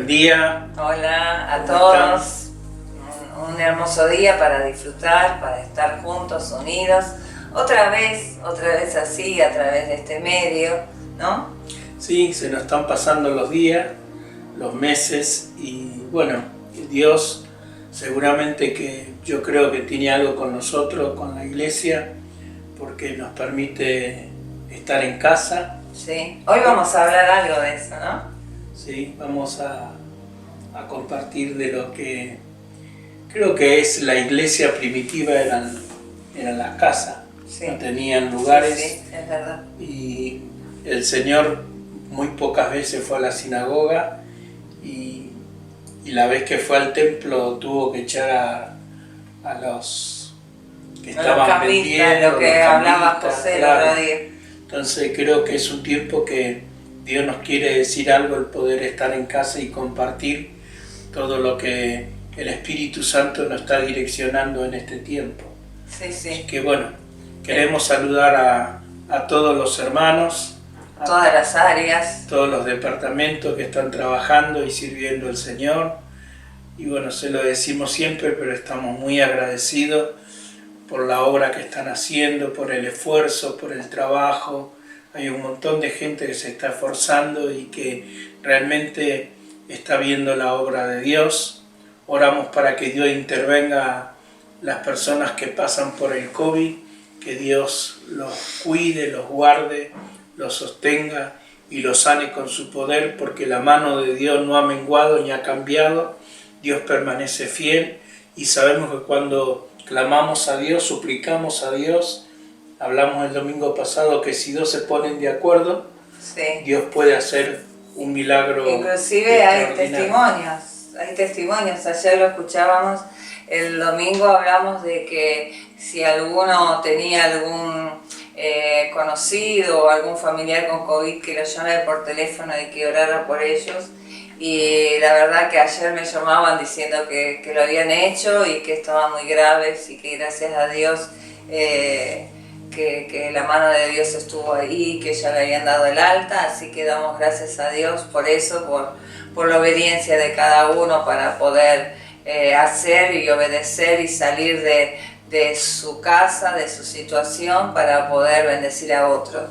día. Hola a todos. Un hermoso día para disfrutar, para estar juntos, unidos. Otra vez así, a través de este medio, ¿no? Sí, se nos están pasando los días, los meses y bueno, Dios seguramente que yo creo que tiene algo con nosotros, con la iglesia, porque nos permite estar en casa. Sí, hoy vamos a hablar algo de eso, ¿no? Sí, vamos a compartir de lo que creo que es la iglesia primitiva, eran las casas, Sí. No tenían lugares. Sí, es verdad. Y el Señor muy pocas veces fue a la sinagoga y la vez que fue al templo tuvo que echar a los que estaban vendiendo, lo que hablaba José el claro. otro día. Entonces creo que es un tiempo que Dios nos quiere decir algo, el poder estar en casa y compartir todo lo que el Espíritu Santo nos está direccionando en este tiempo. Sí, sí. Así que bueno, queremos saludar a todos los hermanos, a todas las áreas, todos los departamentos que están trabajando y sirviendo al Señor. Y bueno, se lo decimos siempre, pero estamos muy agradecidos por la obra que están haciendo, por el esfuerzo, por el trabajo. Hay un montón de gente que se está esforzando y que realmente está viendo la obra de Dios. Oramos para que Dios intervenga las personas que pasan por el COVID, que Dios los cuide, los guarde, los sostenga y los sane con su poder, porque la mano de Dios no ha menguado ni ha cambiado. Dios permanece fiel y sabemos que cuando clamamos a Dios, suplicamos a Dios, hablamos el domingo pasado que si dos se ponen de acuerdo, sí, Dios puede hacer un milagro. Inclusive hay testimonios, ayer lo escuchábamos, el domingo hablamos de que si alguno tenía algún conocido o algún familiar con COVID, que lo llame por teléfono y que orara por ellos. Y la verdad que ayer me llamaban diciendo que lo habían hecho y que estaban muy graves y que gracias a Dios que la mano de Dios estuvo ahí, que ya le habían dado el alta, así que damos gracias a Dios por eso, por la obediencia de cada uno para poder hacer y obedecer y salir de su casa, de su situación, para poder bendecir a otros.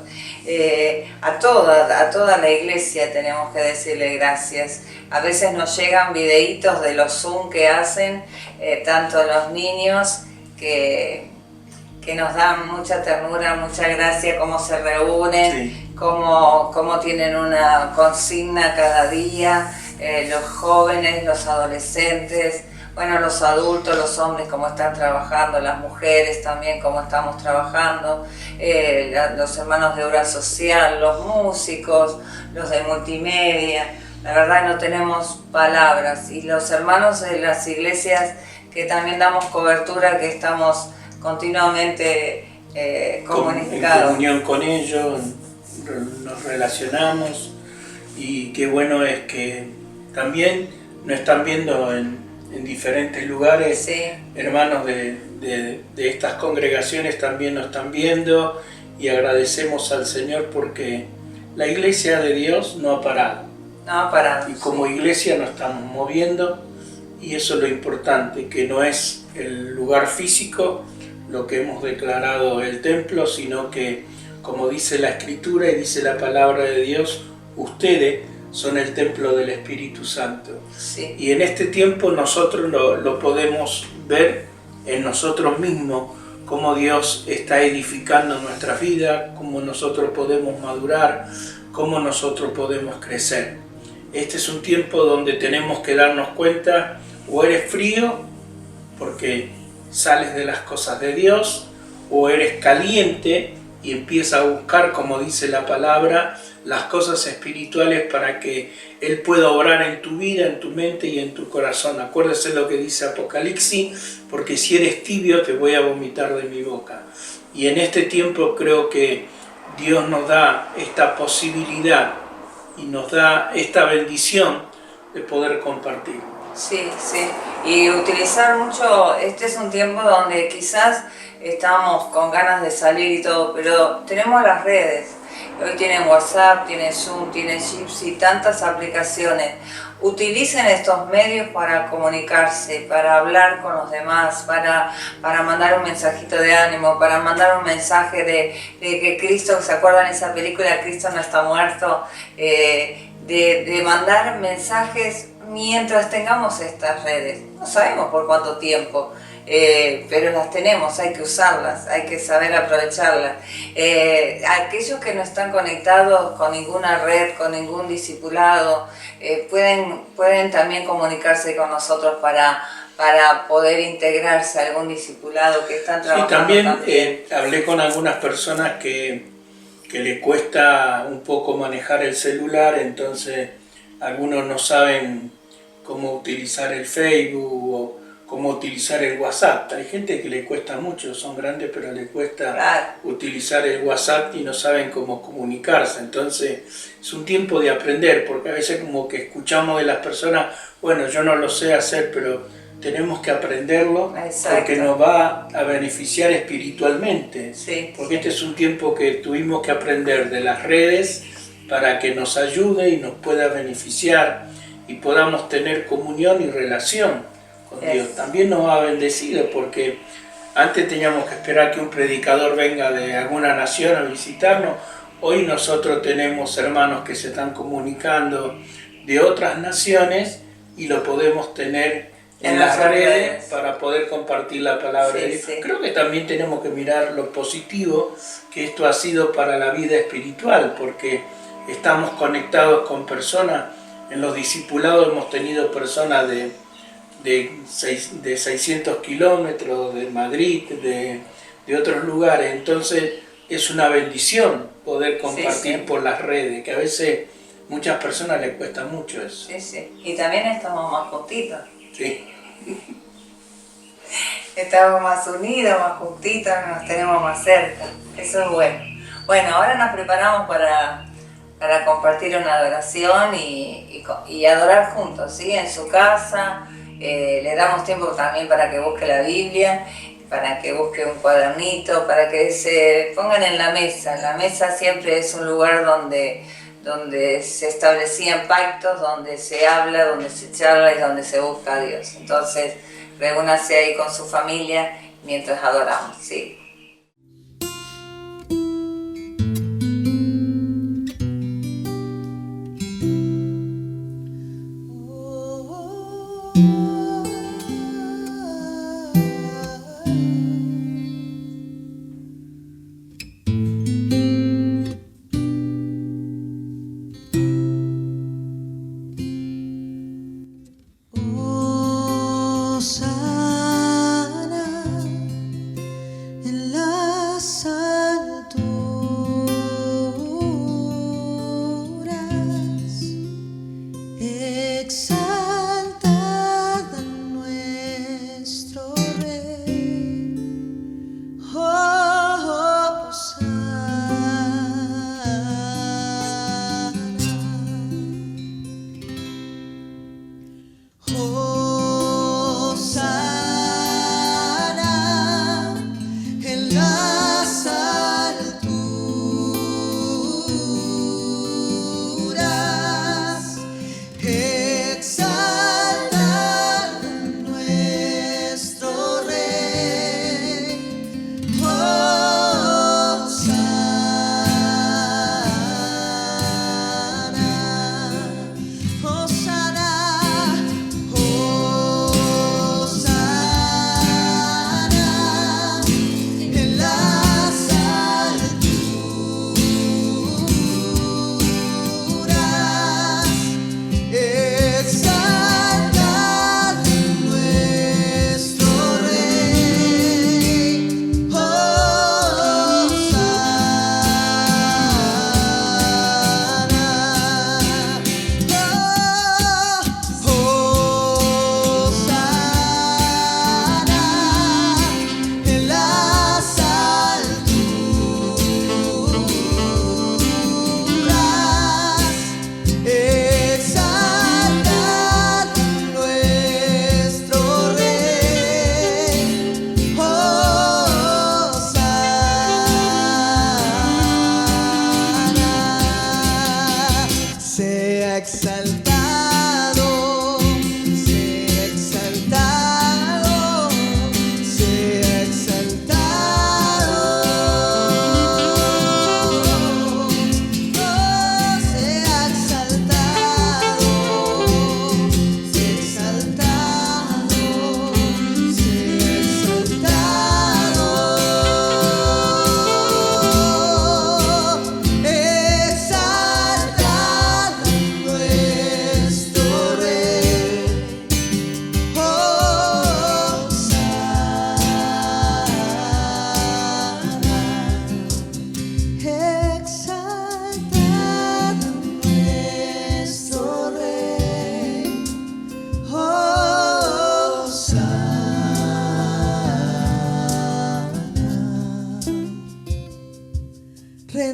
A toda la iglesia tenemos que decirle gracias. A veces nos llegan videitos de los Zoom que hacen, tanto los niños que nos dan mucha ternura, mucha gracia, cómo se reúnen, sí, cómo tienen una consigna cada día, los jóvenes, los adolescentes, bueno, los adultos, los hombres, cómo están trabajando, las mujeres también, cómo estamos trabajando, los hermanos de obra social, los músicos, los de multimedia. La verdad no tenemos palabras. Y los hermanos de las iglesias que también damos cobertura, que estamos continuamente comunicados. En comunión con ellos, nos relacionamos y qué bueno es que también nos están viendo en diferentes lugares, sí, hermanos de estas congregaciones también nos están viendo y agradecemos al Señor porque la iglesia de Dios no ha parado. No ha parado. Y como iglesia nos estamos moviendo y eso es lo importante, que no es el lugar físico lo que hemos declarado el templo, sino que como dice la Escritura y dice la palabra de Dios, ustedes son el templo del Espíritu Santo. Sí. Y en este tiempo nosotros lo podemos ver en nosotros mismos, cómo Dios está edificando nuestra vida, cómo nosotros podemos madurar, cómo nosotros podemos crecer. Este es un tiempo donde tenemos que darnos cuenta, o eres frío, porque sales de las cosas de Dios, o eres caliente y empiezas a buscar, como dice la palabra, las cosas espirituales para que Él pueda obrar en tu vida, en tu mente y en tu corazón. Acuérdese lo que dice Apocalipsis, porque si eres tibio te voy a vomitar de mi boca. Y en este tiempo creo que Dios nos da esta posibilidad y nos da esta bendición de poder compartir. Sí, sí, y utilizar mucho, este es un tiempo donde quizás estamos con ganas de salir y todo, pero tenemos las redes. Hoy tienen WhatsApp, tienen Zoom, tienen Jitsi, tantas aplicaciones. Utilicen estos medios para comunicarse, para hablar con los demás, para mandar un mensajito de ánimo, para mandar un mensaje de que Cristo, ¿se acuerdan de esa película Cristo no está muerto? De mandar mensajes mientras tengamos estas redes. No sabemos por cuánto tiempo, pero las tenemos, hay que usarlas, hay que saber aprovecharlas. Aquellos que no están conectados con ninguna red, con ningún discipulado, pueden también comunicarse con nosotros para poder integrarse a algún discipulado que están trabajando. Sí, también hablé con algunas personas que les cuesta un poco manejar el celular, entonces algunos no saben cómo utilizar el Facebook o cómo utilizar el WhatsApp. Hay gente que le cuesta mucho, son grandes pero le cuesta utilizar el WhatsApp y no saben cómo comunicarse. Entonces es un tiempo de aprender, porque a veces como que escuchamos de las personas, bueno, yo no lo sé hacer, pero tenemos que aprenderlo. Exacto. Porque nos va a beneficiar espiritualmente. Sí, porque este es un tiempo que tuvimos que aprender de las redes para que nos ayude y nos pueda beneficiar y podamos tener comunión y relación con Dios. También nos ha bendecido porque antes teníamos que esperar que un predicador venga de alguna nación a visitarnos. Hoy nosotros tenemos hermanos que se están comunicando de otras naciones y lo podemos tener en las redes para poder compartir la palabra de Dios. Creo que también tenemos que mirar lo positivo que esto ha sido para la vida espiritual, porque estamos conectados con personas. En los discipulados hemos tenido personas de 600 kilómetros, de Madrid, de otros lugares. Entonces es una bendición poder compartir por las redes, que a veces muchas personas les cuesta mucho eso. Y también estamos más juntitos. Sí. Estamos más unidos, más juntitos, nos tenemos más cerca. Eso es bueno. Bueno, ahora nos preparamos para compartir una adoración y adorar juntos, ¿sí? En su casa. Le damos tiempo también para que busque la Biblia, para que busque un cuadernito, para que se pongan en la mesa. La mesa siempre es un lugar donde se establecían pactos, donde se habla, donde se charla y donde se busca a Dios. Entonces, reúnase ahí con su familia mientras adoramos, ¿sí? Hosana en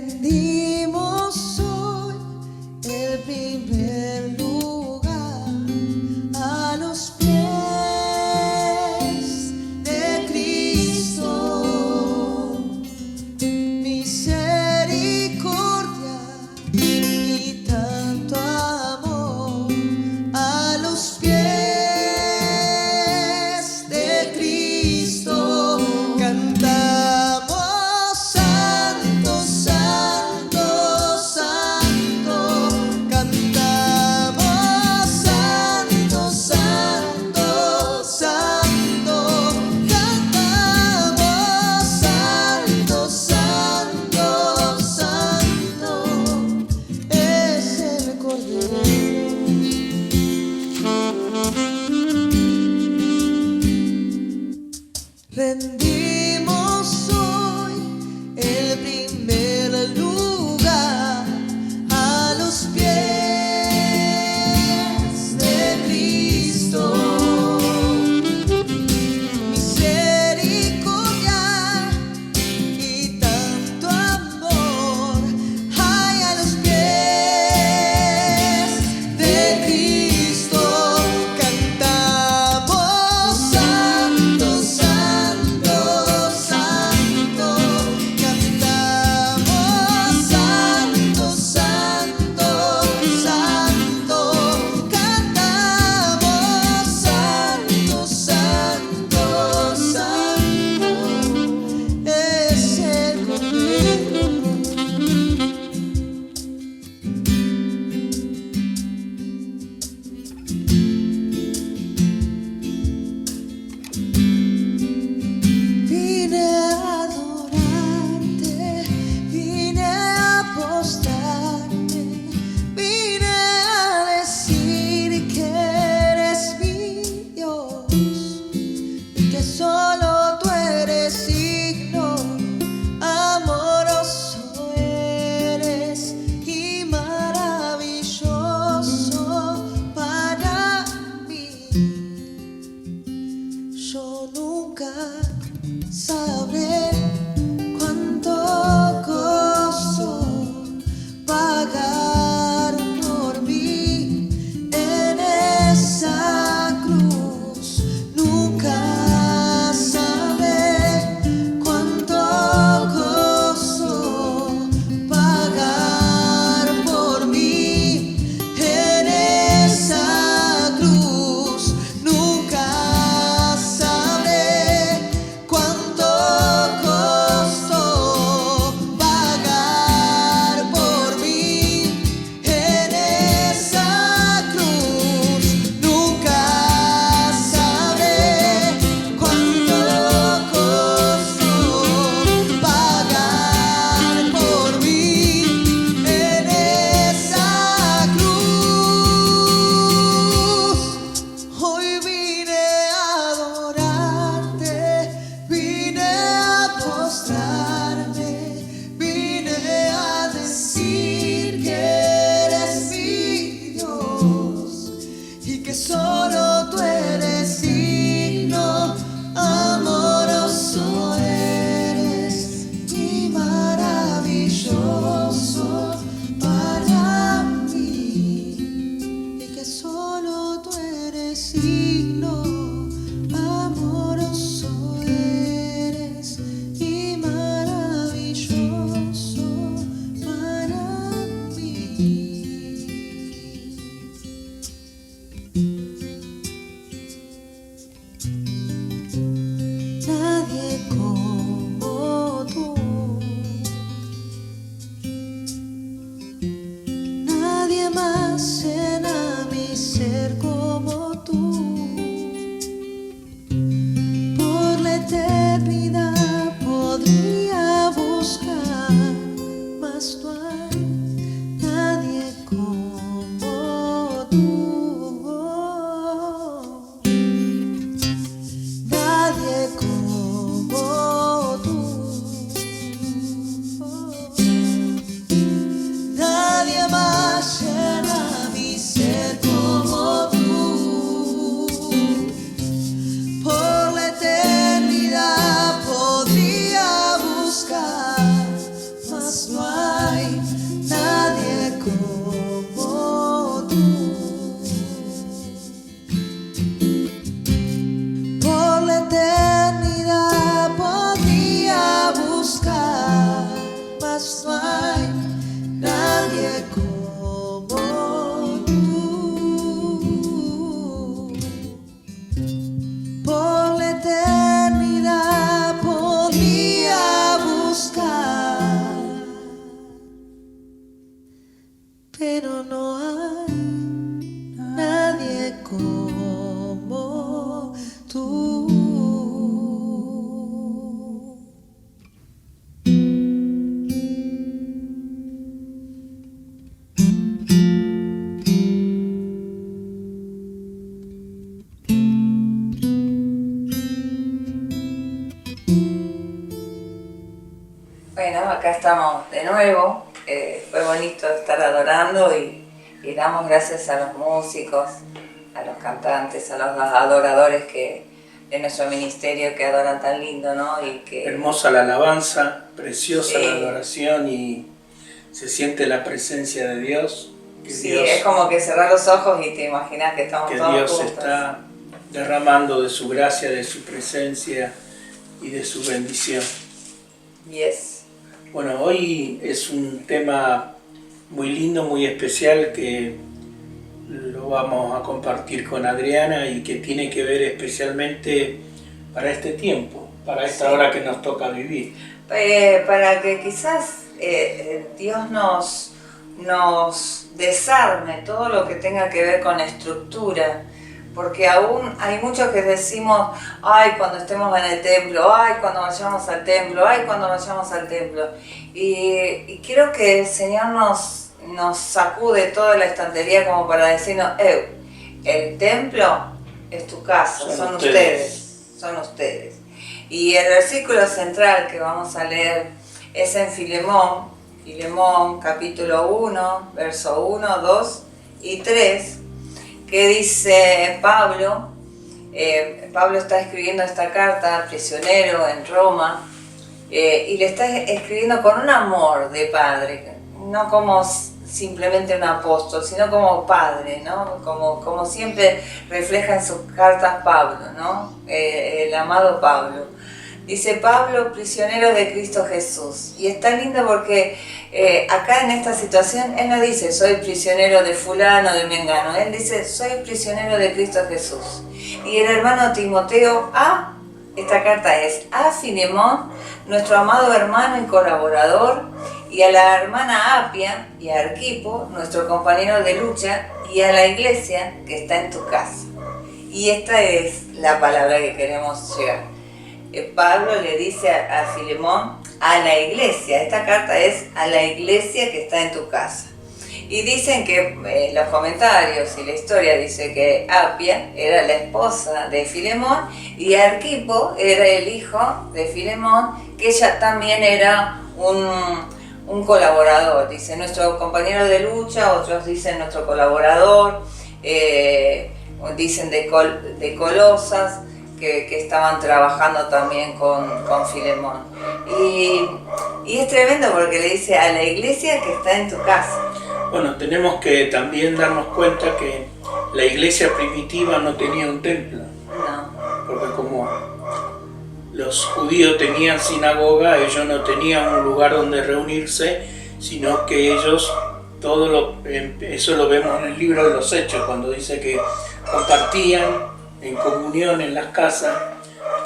Rendimos hoy el primer lugar a los pies de Cristo. Misericordia y tanto amor a los pies de Cristo. Cantamos santo, santo, santo. Cantamos santo, santo, santo. Cantamos santo, santo, santo. Es el Cordero. Rendimos hoy el primer lugar a los pies de Cristo. Misericordia y tanto amor hay a los pies de Cristo. Cantamos santo, santo, santo. Cantamos santo, santo, santo. Cantamos santo, santo, santo. Es el Cordero. Vine a adorarte, vine a postrarme, vine a decir que eres mi Dios y que solo tú eres digno, amoroso eres y maravilloso para mí. Yo nunca sabré cuánto costó pagar por mí en esa cruz. Nunca sabré cuánto costó pagar por mí en esa cruz. Nunca sabré cuánto costó pagar por mí en esa cruz. Nunca sabré cuánto costó pagar por mí en esa cruz. Hoy vine a adorarte, vine a postrarme, vine a decir que eres mi Dios y que solo tú eres digno, amoroso eres y maravilloso para mí. Y que solo tú eres digno, amoroso eres y maravilloso para mí. Nadie como tú, nadie más llena mi ser como tú. Por la eternidad podría buscar, mas no hay nadie como tú. Nadie como tú. Nadie más llena mi nadie como tú. Por la eternidad podría buscar, pero no hay nadie como tú. Bueno, acá estamos de nuevo. Fue bonito estar adorando y damos gracias a los músicos, a los cantantes, a los adoradores de nuestro ministerio que adoran tan lindo, ¿no? Y que, hermosa la alabanza, preciosa sí, la adoración y se siente la presencia de Dios. Que sí, Dios, es como que cerrar los ojos y te imaginas que estamos que todos Dios juntos. está derramando de su gracia, de su presencia y de su bendición. Yes. Bueno, hoy es un tema muy lindo, muy especial que lo vamos a compartir con Adriana y que tiene que ver especialmente para este tiempo, para esta hora que nos toca vivir. Para que quizás Dios nos desarme todo lo que tenga que ver con estructura, porque aún hay muchos que decimos, ay, cuando estemos en el templo, ay, cuando vayamos al templo, ay, cuando vayamos al templo. Y creo que el Señor nos sacude toda la estantería como para decirnos, el templo es tu casa, son ustedes. Y el versículo central que vamos a leer es en Filemón capítulo 1, verso 1, 2 y 3, que dice Pablo está escribiendo esta carta, prisionero en Roma, y le está escribiendo con un amor de padre, no como simplemente un apóstol, sino como padre, ¿no? Como siempre refleja en sus cartas Pablo, ¿no? El amado Pablo. Dice Pablo, prisionero de Cristo Jesús. Y está lindo porque acá en esta situación él no dice soy prisionero de fulano, de mengano. Él dice soy prisionero de Cristo Jesús. Y el hermano Timoteo, esta carta es a Filemón, nuestro amado hermano y colaborador, y a la hermana Apia y a Arquipo, nuestro compañero de lucha, y a la iglesia que está en tu casa. Y esta es la palabra que queremos llegar. Pablo le dice a Filemón, a la iglesia, esta carta es a la iglesia que está en tu casa. Y dicen que los comentarios y la historia dice que Apia era la esposa de Filemón y Arquipo era el hijo de Filemón, que ella también era un colaborador. Dice nuestro compañero de lucha, otros dicen nuestro colaborador, dicen de Colosas, que estaban trabajando también con Filemón. Y es tremendo porque le dice a la iglesia que está en tu casa. Bueno, tenemos que también darnos cuenta que la iglesia primitiva no tenía un templo. No. Porque como los judíos tenían sinagoga, ellos no tenían un lugar donde reunirse, sino que ellos, eso lo vemos en el libro de los Hechos, cuando dice que compartían en comunión en las casas,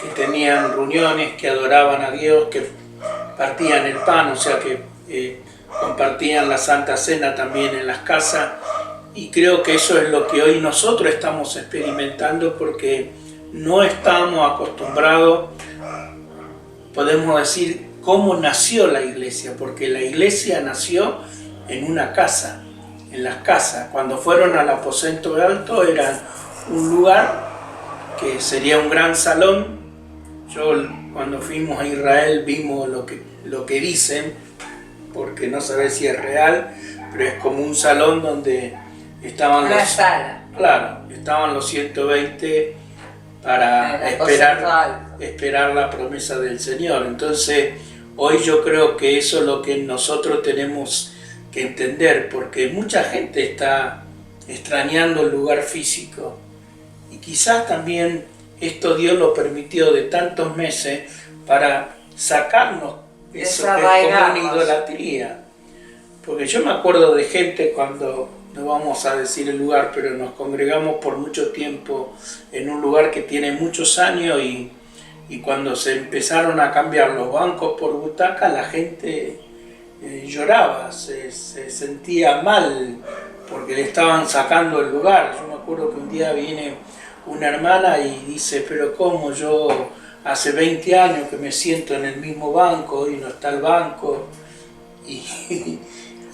que tenían reuniones, que adoraban a Dios, que partían el pan, o sea que compartían la Santa Cena también en las casas. Y creo que eso es lo que hoy nosotros estamos experimentando, porque no estamos acostumbrados, podemos decir, cómo nació la iglesia, porque la iglesia nació en una casa, en las casas. Cuando fueron al aposento alto era un lugar que sería un gran salón. Cuando fuimos a Israel vimos lo que dicen, porque no sabés si es real, pero es como un salón donde estaban una sala. Claro, estaban los 120 para esperar la promesa del Señor. Entonces, hoy yo creo que eso es lo que nosotros tenemos que entender, porque mucha gente está extrañando el lugar físico. Y quizás también esto Dios lo permitió de tantos meses para sacarnos eso que es como una idolatría. Porque yo me acuerdo de gente cuando, no vamos a decir el lugar, pero nos congregamos por mucho tiempo en un lugar que tiene muchos años y cuando se empezaron a cambiar los bancos por butacas, la gente lloraba, se sentía mal porque le estaban sacando el lugar. Yo me acuerdo que un día viene una hermana y dice, pero ¿cómo? Yo hace 20 años que me siento en el mismo banco y no está el banco.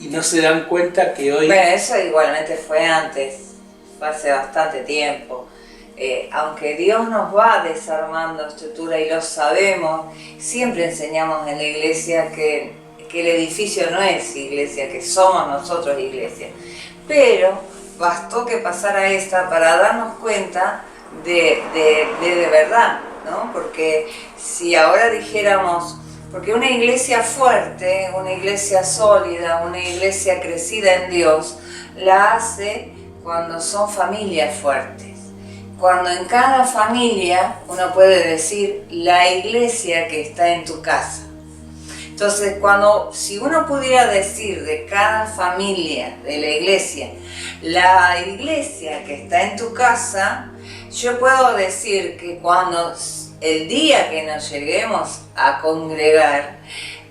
Y no se dan cuenta que hoy... Bueno, eso igualmente fue antes, fue hace bastante tiempo. Aunque Dios nos va desarmando estructura y lo sabemos, siempre enseñamos en la iglesia que el edificio no es iglesia, que somos nosotros iglesia. Pero bastó que pasara esta para darnos cuenta de verdad, ¿no? Porque si ahora dijéramos, porque una iglesia fuerte, una iglesia sólida, una iglesia crecida en Dios, la hace cuando son familias fuertes. Cuando en cada familia uno puede decir la iglesia que está en tu casa. Entonces, si uno pudiera decir de cada familia de la iglesia que está en tu casa, yo puedo decir que cuando el día que nos lleguemos a congregar,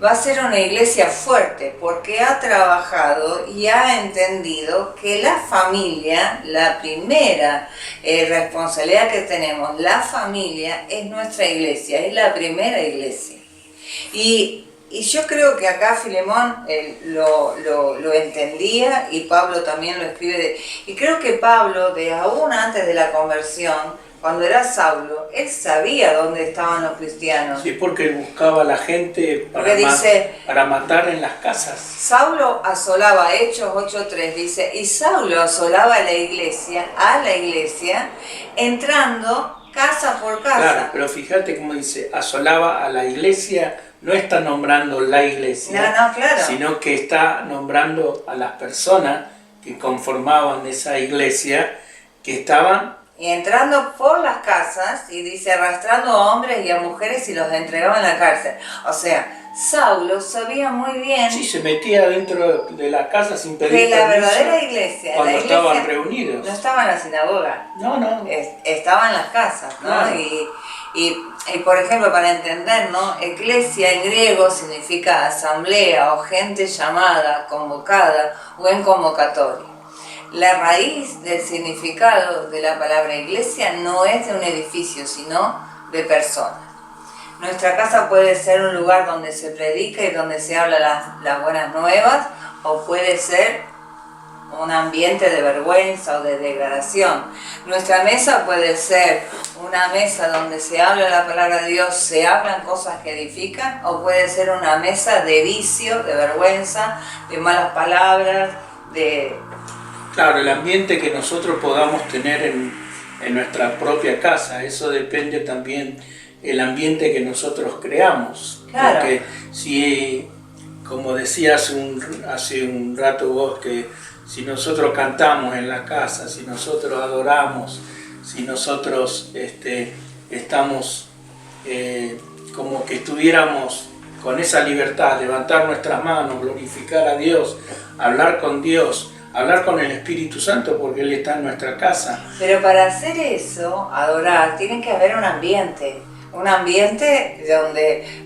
va a ser una iglesia fuerte porque ha trabajado y ha entendido que la familia, la primera responsabilidad que tenemos, la familia es nuestra iglesia, es la primera iglesia. Y yo creo que acá Filemón lo entendía y Pablo también lo escribe. Y creo que Pablo, aún antes de la conversión, cuando era Saulo, él sabía dónde estaban los cristianos. Sí, porque él buscaba a la gente para matar en las casas. Saulo asolaba, Hechos 8:3 dice, y Saulo asolaba a la iglesia, entrando casa por casa. Claro, pero fíjate cómo dice, asolaba a la iglesia, no está nombrando la iglesia, claro, sino que está nombrando a las personas que conformaban esa iglesia, que estaban... Y entrando por las casas, y dice, arrastrando a hombres y a mujeres y los entregaba en la cárcel. O sea, Saulo sabía muy bien... Sí, se metía dentro de la casa sin pedir que la permiso, verdadera iglesia... cuando la iglesia estaban reunidos. No estaba en la sinagoga. No. Estaba en las casas, ¿no? Claro. Y por ejemplo, para entender, ¿no? Eclesia en griego significa asamblea o gente llamada, convocada o en convocatoria. La raíz del significado de la palabra iglesia no es de un edificio, sino de personas. Nuestra casa puede ser un lugar donde se predica y donde se habla las buenas nuevas, o puede ser un ambiente de vergüenza o de degradación. Nuestra mesa puede ser una mesa donde se habla la palabra de Dios, se hablan cosas que edifican, o puede ser una mesa de vicio, de vergüenza, de malas palabras, de... Claro, el ambiente que nosotros podamos tener en nuestra propia casa, eso depende también del ambiente que nosotros creamos. Claro. Porque si, como decías hace un rato vos, que si nosotros cantamos en la casa, si nosotros adoramos, si nosotros estamos como que estuviéramos con esa libertad, levantar nuestras manos, glorificar a Dios, hablar con Dios, hablar con el Espíritu Santo porque Él está en nuestra casa. Pero para hacer eso, adorar, tiene que haber un ambiente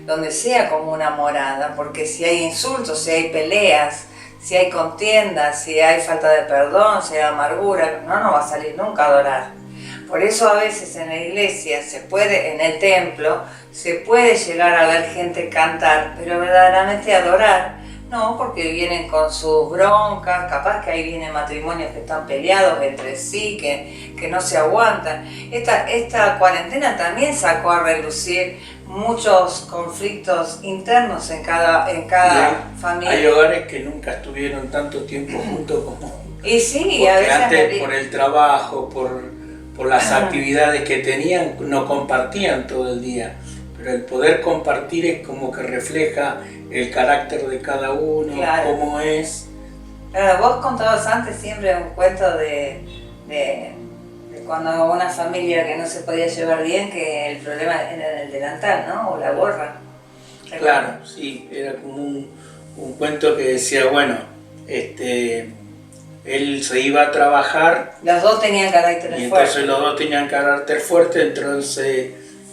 donde sea como una morada, porque si hay insultos, si hay peleas, si hay contiendas, si hay falta de perdón, si hay amargura, no va a salir nunca a adorar. Por eso a veces en la iglesia en el templo, se puede llegar a ver gente cantar, pero verdaderamente adorar, no, porque vienen con sus broncas, capaz que ahí vienen matrimonios que están peleados entre sí, que no se aguantan. Esta cuarentena también sacó a relucir muchos conflictos internos en cada familia. Hay hogares que nunca estuvieron tanto tiempo juntos como... Y sí, porque a veces antes por el trabajo, por las actividades que tenían, no compartían todo el día. Pero el poder compartir es como que refleja el carácter de cada uno, claro, cómo es. Vos contabas antes siempre un cuento de cuando una familia que no se podía llevar bien, que el problema era el delantal, ¿no? O la gorra. Claro, sí, era como un cuento que decía, bueno, él se iba a trabajar. Los dos tenían carácter Y fuerte. entonces los dos tenían carácter fuerte, entonces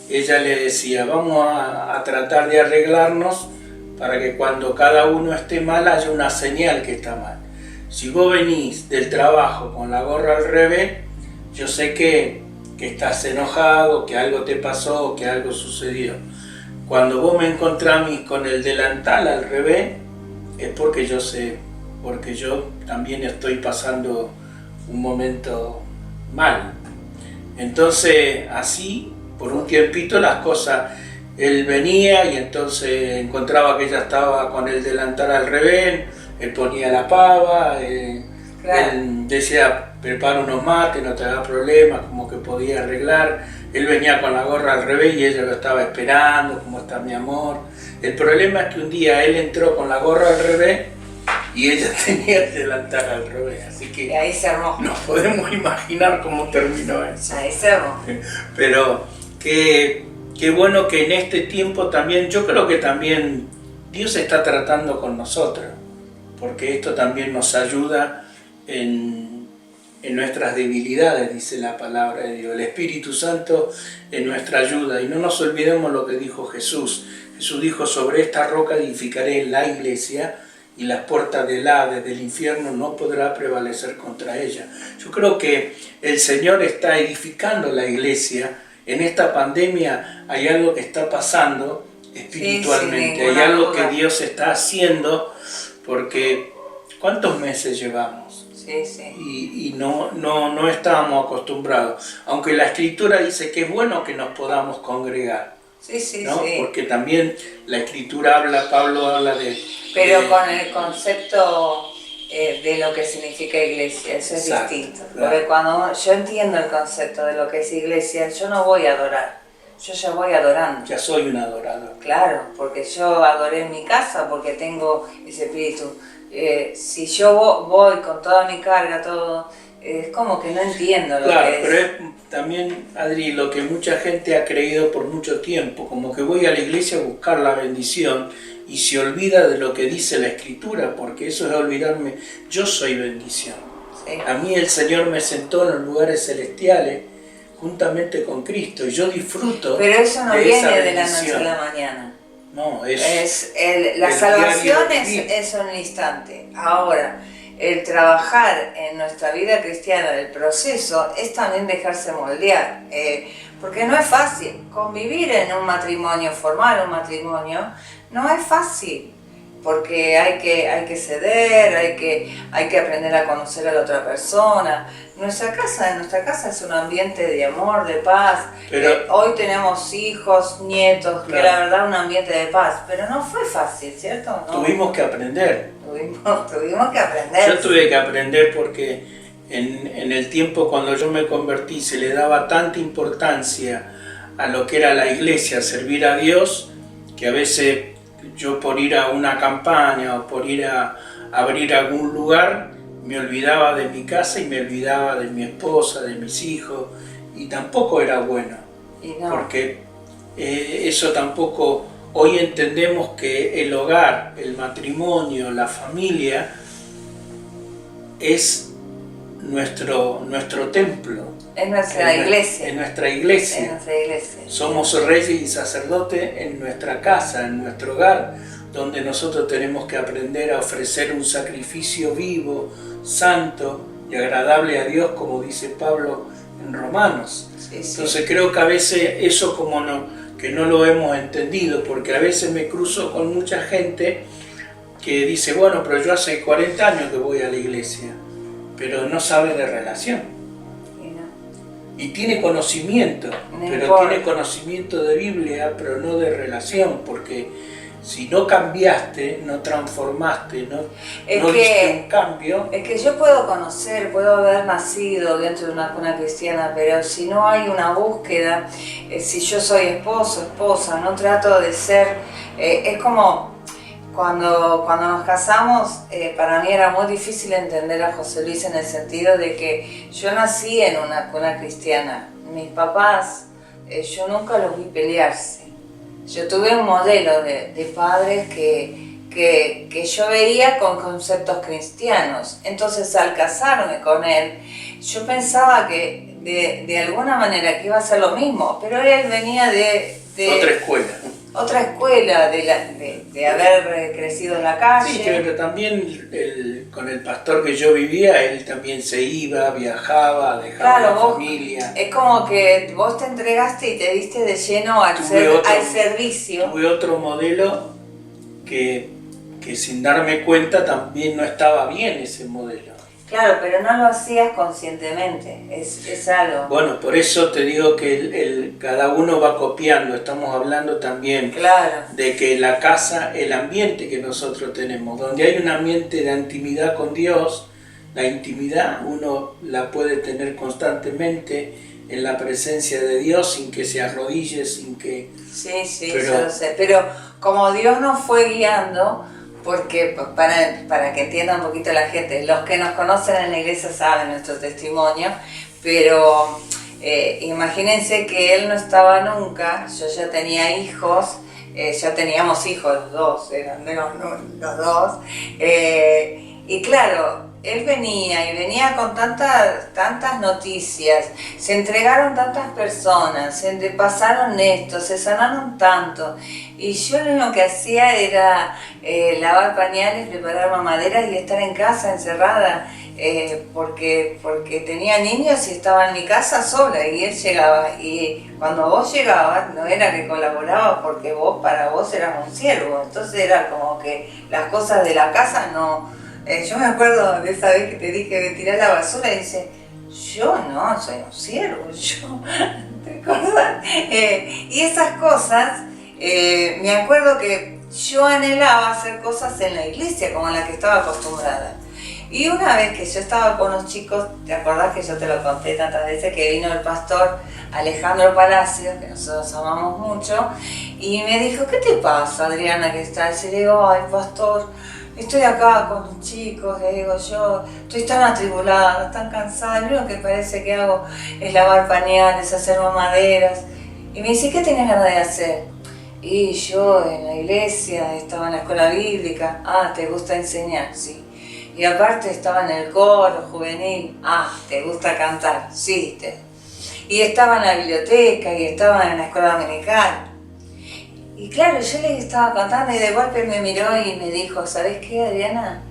ella le decía, vamos a tratar de arreglarnos para que cuando cada uno esté mal haya una señal que está mal. Si vos venís del trabajo con la gorra al revés, yo sé que estás enojado, que algo te pasó, que algo sucedió. Cuando vos me encontrás a mí con el delantal al revés, es porque yo sé, porque yo también estoy pasando un momento mal. Entonces, así, por un tiempito las cosas, él venía y entonces encontraba que ella estaba con el delantal al revés, él ponía la pava, Claro. él decía, prepara unos mates, no te hagas problemas, como que podía arreglar. Él venía con la gorra al revés y ella lo estaba esperando, ¿cómo está mi amor? El problema es que un día él entró con la gorra al revés y ella tenía el delantal al revés, así Y que ahí se armó. nos podemos imaginar cómo terminó eso. Ahí se armó. Pero qué bueno que en este tiempo también, yo creo que también Dios está tratando con nosotros, porque esto también nos ayuda en nuestras debilidades, dice la palabra de Dios. El Espíritu Santo es nuestra ayuda, y no nos olvidemos lo que dijo Jesús. Jesús dijo, sobre esta roca edificaré la iglesia, y las puertas del Hades, del infierno, no podrá prevalecer contra ella. Yo creo que el Señor está edificando la iglesia. En esta pandemia hay algo que está pasando espiritualmente, hay algo que Dios está haciendo, porque ¿cuántos meses llevamos? Sí, sí. Y no estábamos acostumbrados, aunque la Escritura dice que es bueno que nos podamos congregar, Sí, sí, ¿no? sí. Porque también la Escritura Pablo habla de... Pero con el concepto de lo que significa iglesia, eso es Exacto, distinto. claro. Porque cuando yo entiendo el concepto de lo que es iglesia, yo no voy a adorar, yo ya voy adorando. Ya soy un adorador. Claro, porque yo adoré en mi casa, porque tengo ese espíritu. Si yo voy con toda mi carga, todo, es como que no entiendo lo Claro, que es. pero es también, Adri, lo que mucha gente ha creído por mucho tiempo, como que voy a la iglesia a buscar la bendición y se olvida de lo que dice la Escritura, porque eso es olvidarme, yo soy bendición. Sí. A mí el Señor me sentó en los lugares celestiales juntamente con Cristo y yo disfruto. Pero eso no de esa viene de la noche bendición. a la mañana. No, La el salvación diario vivir. es un instante. Ahora, el trabajar en nuestra vida cristiana, el proceso, es también dejarse moldear. Porque no es fácil. Convivir en un matrimonio, formar un matrimonio, no es fácil. Porque hay que ceder, hay que aprender a conocer a la otra persona. Nuestra casa es un ambiente de amor, de paz. Pero- Hoy tenemos hijos, nietos, que Claro. la verdad un ambiente de paz, pero no fue fácil, ¿cierto? No. Tuvimos que aprender. Tuvimos que aprender. Yo tuve que aprender porque en el tiempo cuando yo me convertí se le daba tanta importancia a lo que era la iglesia, servir a Dios, que a veces yo por ir a una campaña o por ir a abrir algún lugar me olvidaba de mi casa y me olvidaba de mi esposa, de mis hijos, y tampoco era bueno, Y no. porque eso tampoco... Hoy entendemos que el hogar, el matrimonio, la familia es nuestro templo. Es nuestra iglesia. Es nuestra iglesia. Es nuestra iglesia. Somos reyes y sacerdotes en nuestra casa, en nuestro hogar, donde nosotros tenemos que aprender a ofrecer un sacrificio vivo, santo y agradable a Dios, como dice Pablo en Romanos. Sí, sí. Entonces creo que a veces eso que no lo hemos entendido, porque a veces me cruzo con mucha gente que dice, bueno, pero yo hace 40 años que voy a la iglesia, pero no sabe de relación. Y no. Y tiene conocimiento, No pero importa. tiene conocimiento de Biblia, pero no de relación, porque si no cambiaste, no transformaste, no Es diste que- un cambio, Es que yo puedo conocer, puedo haber nacido dentro de una cuna cristiana, pero si no hay una búsqueda, si yo soy esposo, esposa, no trato de ser, es como cuando nos casamos, para mí era muy difícil entender a José Luis en el sentido de que yo nací en una cuna cristiana, mis papás, yo nunca los vi pelearse. Yo tuve un modelo de padres que que yo veía con conceptos cristianos. Entonces, al casarme con él, yo pensaba que de alguna manera que iba a ser lo mismo, pero él venía de otra escuela, de haber crecido en la calle. Sí, pero también con el pastor que yo vivía, él también se iba, viajaba, dejaba la familia. Es como que vos te entregaste y te diste de lleno al servicio. Tuve otro modelo que sin darme cuenta también no estaba bien ese modelo. Claro, pero no lo hacías conscientemente, es algo. Bueno, por eso te digo que cada uno va copiando. Estamos hablando también de que la casa, el ambiente que nosotros tenemos, donde hay un ambiente de intimidad con Dios, la intimidad uno la puede tener constantemente en la presencia de Dios sin que se arrodille, sin que... Sí, yo lo sé, pero como Dios nos fue guiando, porque para que entienda un poquito la gente, los que nos conocen en la iglesia saben nuestro testimonio, pero imagínense que él no estaba nunca, yo ya tenía hijos, ya teníamos hijos los dos, eran los dos, y claro, él venía con tantas noticias, se entregaron tantas personas, se pasaron esto, se sanaron tanto. Y yo lo que hacía era lavar pañales, preparar mamaderas y estar en casa encerrada, porque tenía niños y estaba en mi casa sola y él llegaba. Y cuando vos llegabas, no era que colaboraba porque para vos eras un siervo. Entonces era como que las cosas de la casa no... yo me acuerdo de esa vez que te dije de tirar la basura y dice, yo no, soy un siervo, yo... y esas cosas, me acuerdo que yo anhelaba hacer cosas en la iglesia como en la que estaba acostumbrada. Y una vez que yo estaba con los chicos, ¿te acordás que yo te lo conté tantas veces? Que vino el pastor Alejandro Palacios, que nosotros amamos mucho, y me dijo, ¿qué te pasa, Adriana, que estás? Y le digo, ay, pastor, estoy acá con los chicos, le digo yo, estoy tan atribulada, tan cansada, lo único que parece que hago es lavar pañales, hacer mamaderas. Y me dice, ¿qué tenés ganas de hacer? Y yo en la iglesia, estaba en la escuela bíblica. Ah, ¿te gusta enseñar? Sí. Y aparte estaba en el coro juvenil. Ah, ¿te gusta cantar? Sí. Y estaba en la biblioteca y estaba en la escuela dominical. Y claro, yo le estaba cantando y de golpe me miró y me dijo, ¿sabes qué, Adriana?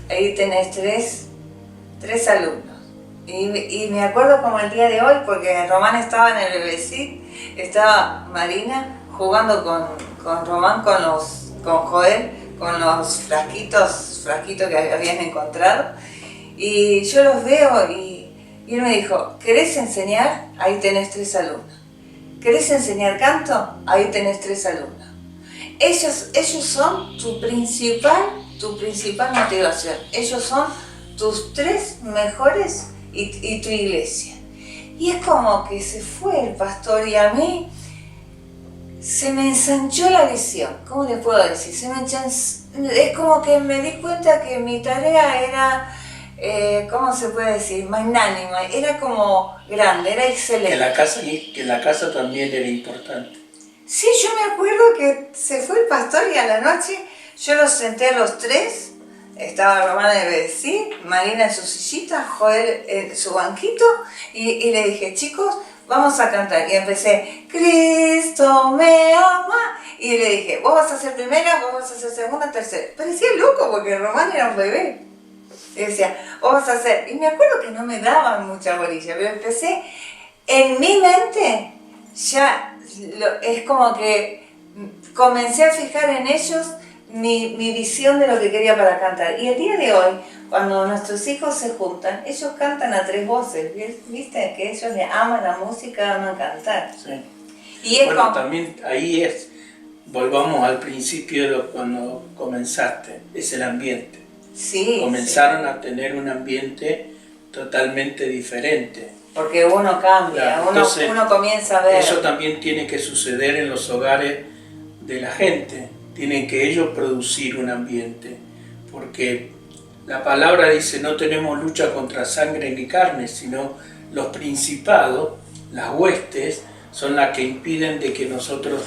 Ahí tenés tres alumnos. Y me acuerdo como el día de hoy, porque Román estaba en el BBC, estaba Marina jugando con Román, con Joel, con los frasquitos que habían encontrado. Y yo los veo y él me dijo, ¿querés enseñar? Ahí tenés 3 alumnos. ¿Querés enseñar canto? Ahí tenés 3 alumnos. Ellos son tu principal motivación. Ellos son tus 3 mejores y tu iglesia. Y es como que se fue el pastor y a mí se me ensanchó la visión. ¿Cómo le puedo decir? Es como que me di cuenta que mi tarea era, ¿cómo se puede decir? Magnánima. Era como grande, era excelente. Que la casa también era importante. Sí, yo me acuerdo que se fue el pastor y a la noche yo los senté a los 3, estaba Román en el BBC, Marina en su sillita, Joel en su banquito, y le dije, chicos, vamos a cantar. Y empecé, Cristo me ama, y le dije, vos vas a ser primera, vos vas a ser segunda, tercera. Parecía loco porque Román era un bebé. Y decía, vos vas a hacer, y me acuerdo que no me daban mucha bolilla, pero empecé, en mi mente, ya es como que comencé a fijar en ellos mi visión de lo que quería para cantar. Y el día de hoy, cuando nuestros hijos se juntan, ellos cantan a 3 voces, ¿viste? Que ellos le aman la música, aman cantar. Sí. Y es bueno, como... también ahí volvamos al principio cuando comenzaste, es el ambiente. Sí. Comenzaron a tener un ambiente totalmente diferente. Porque uno cambia, Claro, uno comienza a ver. Eso también tiene que suceder en los hogares de la gente. Tienen que ellos producir un ambiente. Porque la palabra dice, no tenemos lucha contra sangre ni carne, sino los principados, las huestes, son las que impiden de que nosotros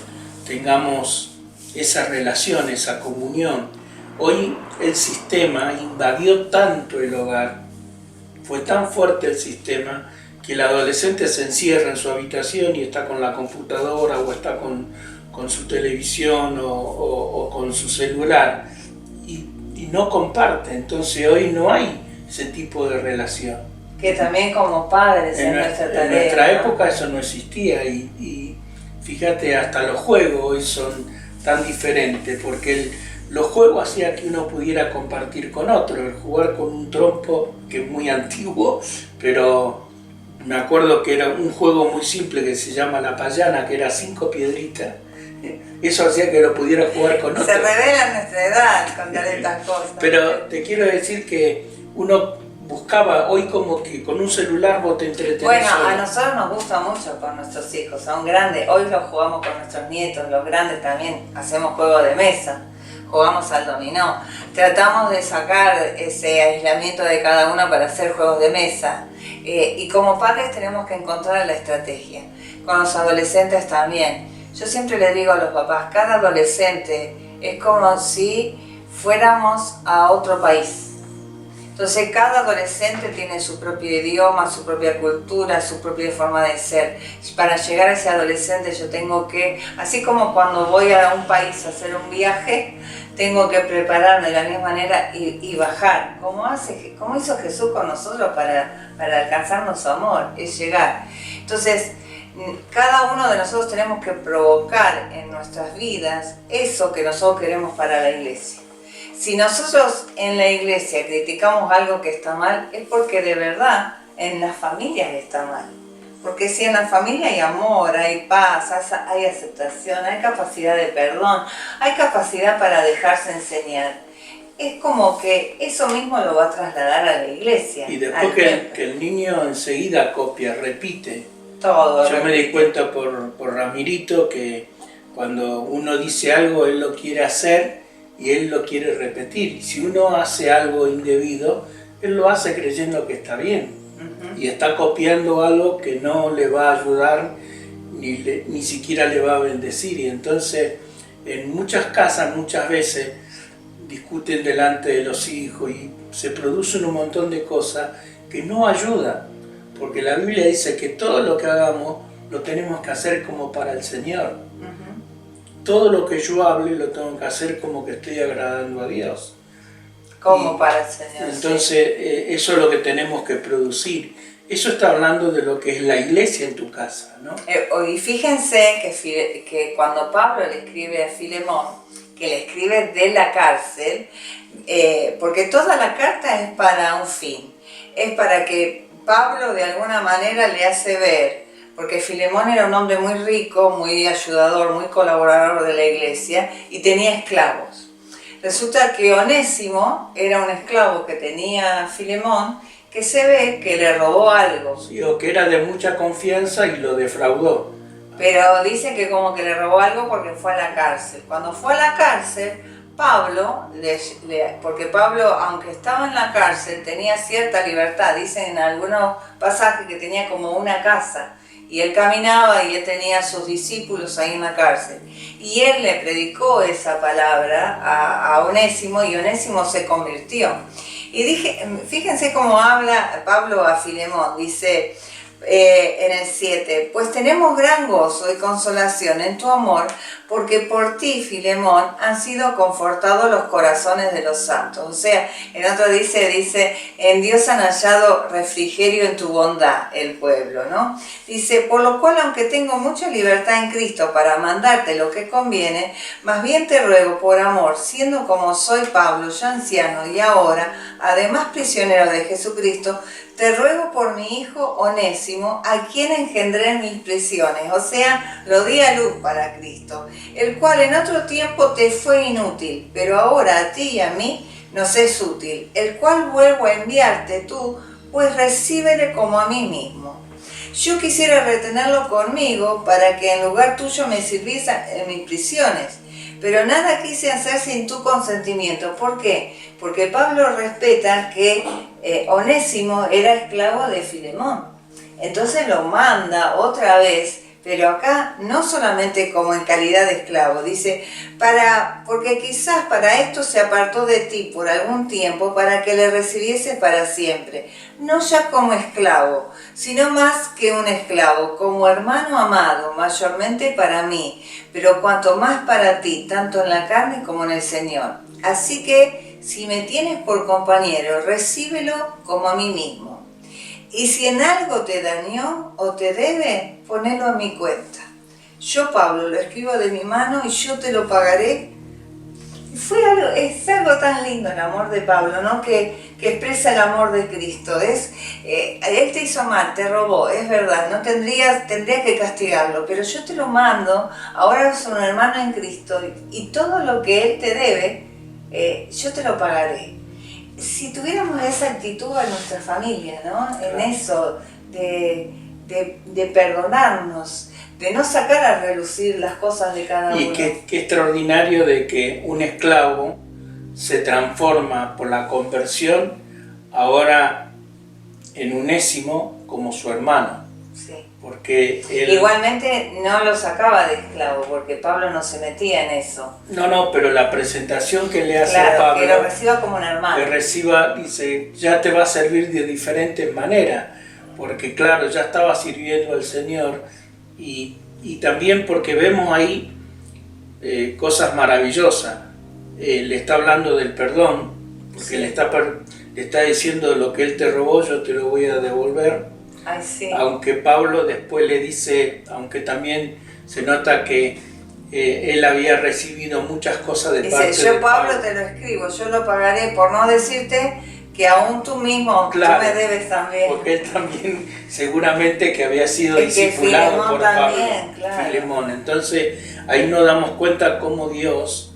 tengamos esa relación, esa comunión. Hoy el sistema invadió tanto el hogar, fue tan fuerte el sistema, que el adolescente se encierra en su habitación y está con la computadora o está con su televisión o con su celular y no comparte. Entonces hoy no hay ese tipo de relación. Que también como padres es nuestra tarea. En nuestra ¿no? época eso no existía y fíjate, hasta los juegos hoy son tan diferentes, porque los juegos hacían que uno pudiera compartir con otro, el jugar con un trompo, que es muy antiguo, pero me acuerdo que era un juego muy simple que se llama la payana, que era 5 piedritas. Eso hacía que lo pudiera jugar con otro. Se revela nuestra edad contar estas cosas. Pero te quiero decir que uno buscaba hoy como que con un celular vos te entretenés. Bueno, solo. a nosotros nos gusta mucho con nuestros hijos, son grandes, hoy los jugamos con nuestros nietos, los grandes también, hacemos juegos de mesa, jugamos al dominó, tratamos de sacar ese aislamiento de cada uno para hacer juegos de mesa, y como padres tenemos que encontrar la estrategia, con los adolescentes también. Yo siempre le digo a los papás, cada adolescente es como si fuéramos a otro país. Entonces cada adolescente tiene su propio idioma, su propia cultura, su propia forma de ser. Para llegar a ese adolescente yo tengo que, así como cuando voy a un país a hacer un viaje, tengo que prepararme de la misma manera y bajar, como hizo Jesús con nosotros para alcanzarnos su amor, es llegar. Entonces, cada uno de nosotros tenemos que provocar en nuestras vidas eso que nosotros queremos para la iglesia. Si nosotros en la iglesia criticamos algo que está mal, es porque de verdad en las familias está mal. Porque si en la familia hay amor, hay paz, hay aceptación, hay capacidad de perdón, hay capacidad para dejarse enseñar, es como que eso mismo lo va a trasladar a la iglesia. Y después que el niño enseguida copia, repite. Todo. Yo me di cuenta por Ramirito que cuando uno dice algo, él lo quiere hacer y él lo quiere repetir. Y si uno hace algo indebido, él lo hace creyendo que está bien. Y está copiando algo que no le va a ayudar ni siquiera le va a bendecir. Y entonces en muchas casas muchas veces discuten delante de los hijos y se producen un montón de cosas que no ayudan. Porque la Biblia dice que todo lo que hagamos lo tenemos que hacer como para el Señor. Todo lo que yo hable lo tengo que hacer como que estoy agradando a Dios. Como para el Señor. Entonces, eso es lo que tenemos que producir. Eso está hablando de lo que es la iglesia en tu casa, ¿no? Y fíjense que cuando Pablo le escribe a Filemón, que le escribe de la cárcel, porque toda la carta es para un fin, es para que Pablo de alguna manera le hace ver, porque Filemón era un hombre muy rico, muy ayudador, muy colaborador de la iglesia y tenía esclavos. Resulta que Onésimo era un esclavo que tenía Filemón, que se ve que le robó algo. Sí, o que era de mucha confianza y lo defraudó. Pero dice que como que le robó algo porque fue a la cárcel. Cuando fue a la cárcel, Pablo, porque Pablo, aunque estaba en la cárcel, tenía cierta libertad. Dicen en algunos pasajes que tenía como una casa. Y él caminaba y él tenía a sus discípulos ahí en la cárcel. Y él le predicó esa palabra a Onésimo y Onésimo se convirtió. Y fíjense cómo habla Pablo a Filemón, dice en el 7, pues tenemos gran gozo y consolación en tu amor, porque por ti, Filemón, han sido confortados los corazones de los santos. O sea, en otro dice, en Dios han hallado refrigerio en tu bondad, el pueblo, ¿no? Dice, por lo cual, aunque tengo mucha libertad en Cristo para mandarte lo que conviene, más bien te ruego por amor, siendo como soy Pablo, ya anciano y ahora, además prisionero de Jesucristo, te ruego por mi hijo Onésimo, a quien engendré en mis prisiones, o sea, lo di a luz para Cristo, el cual en otro tiempo te fue inútil, pero ahora a ti y a mí nos es útil, el cual vuelvo a enviarte tú, pues recíbele como a mí mismo. Yo quisiera retenerlo conmigo para que en lugar tuyo me sirviese en mis prisiones, pero nada quise hacer sin tu consentimiento. ¿Por qué? Porque Pablo respeta que Onésimo era esclavo de Filemón. Entonces lo manda otra vez Pero acá no solamente como en calidad de esclavo, dice, porque quizás para esto se apartó de ti por algún tiempo para que le recibieses para siempre, no ya como esclavo, sino más que un esclavo, como hermano amado, mayormente para mí, pero cuanto más para ti, tanto en la carne como en el Señor. Así que si me tienes por compañero, recíbelo como a mí mismo. Y si en algo te dañó o te debe, ponelo a mi cuenta. Yo, Pablo, lo escribo de mi mano y yo te lo pagaré. Es algo tan lindo el amor de Pablo, ¿no? Que expresa el amor de Cristo. Él te hizo mal, te robó, es verdad, no tendría que castigarlo, pero yo te lo mando, ahora es un hermano en Cristo y todo lo que Él te debe, yo te lo pagaré. Si tuviéramos esa actitud en nuestra familia, ¿no? En eso de perdonarnos, de no sacar a relucir las cosas de cada uno. Y qué extraordinario de que un esclavo se transforma por la conversión ahora en unésimo como su hermano. Sí. Porque él... Igualmente no lo sacaba de esclavo, porque Pablo no se metía en eso. No, pero la presentación que le hace claro, a Pablo... que lo reciba como un hermano. Que reciba, dice, ya te va a servir de diferentes maneras, porque claro, ya estaba sirviendo al Señor, y también porque vemos ahí cosas maravillosas. Le está hablando del perdón, porque sí. le está diciendo lo que Él te robó, yo te lo voy a devolver. Ay, sí. Aunque Pablo después le dice, aunque también se nota que él había recibido muchas cosas de parte de Dice, yo Pablo te lo escribo, yo lo pagaré, por no decirte que aún tú mismo, claro, tú me debes también. Porque él también seguramente que había sido discipulado por también, Pablo, claro. Filemón. Entonces ahí nos damos cuenta cómo Dios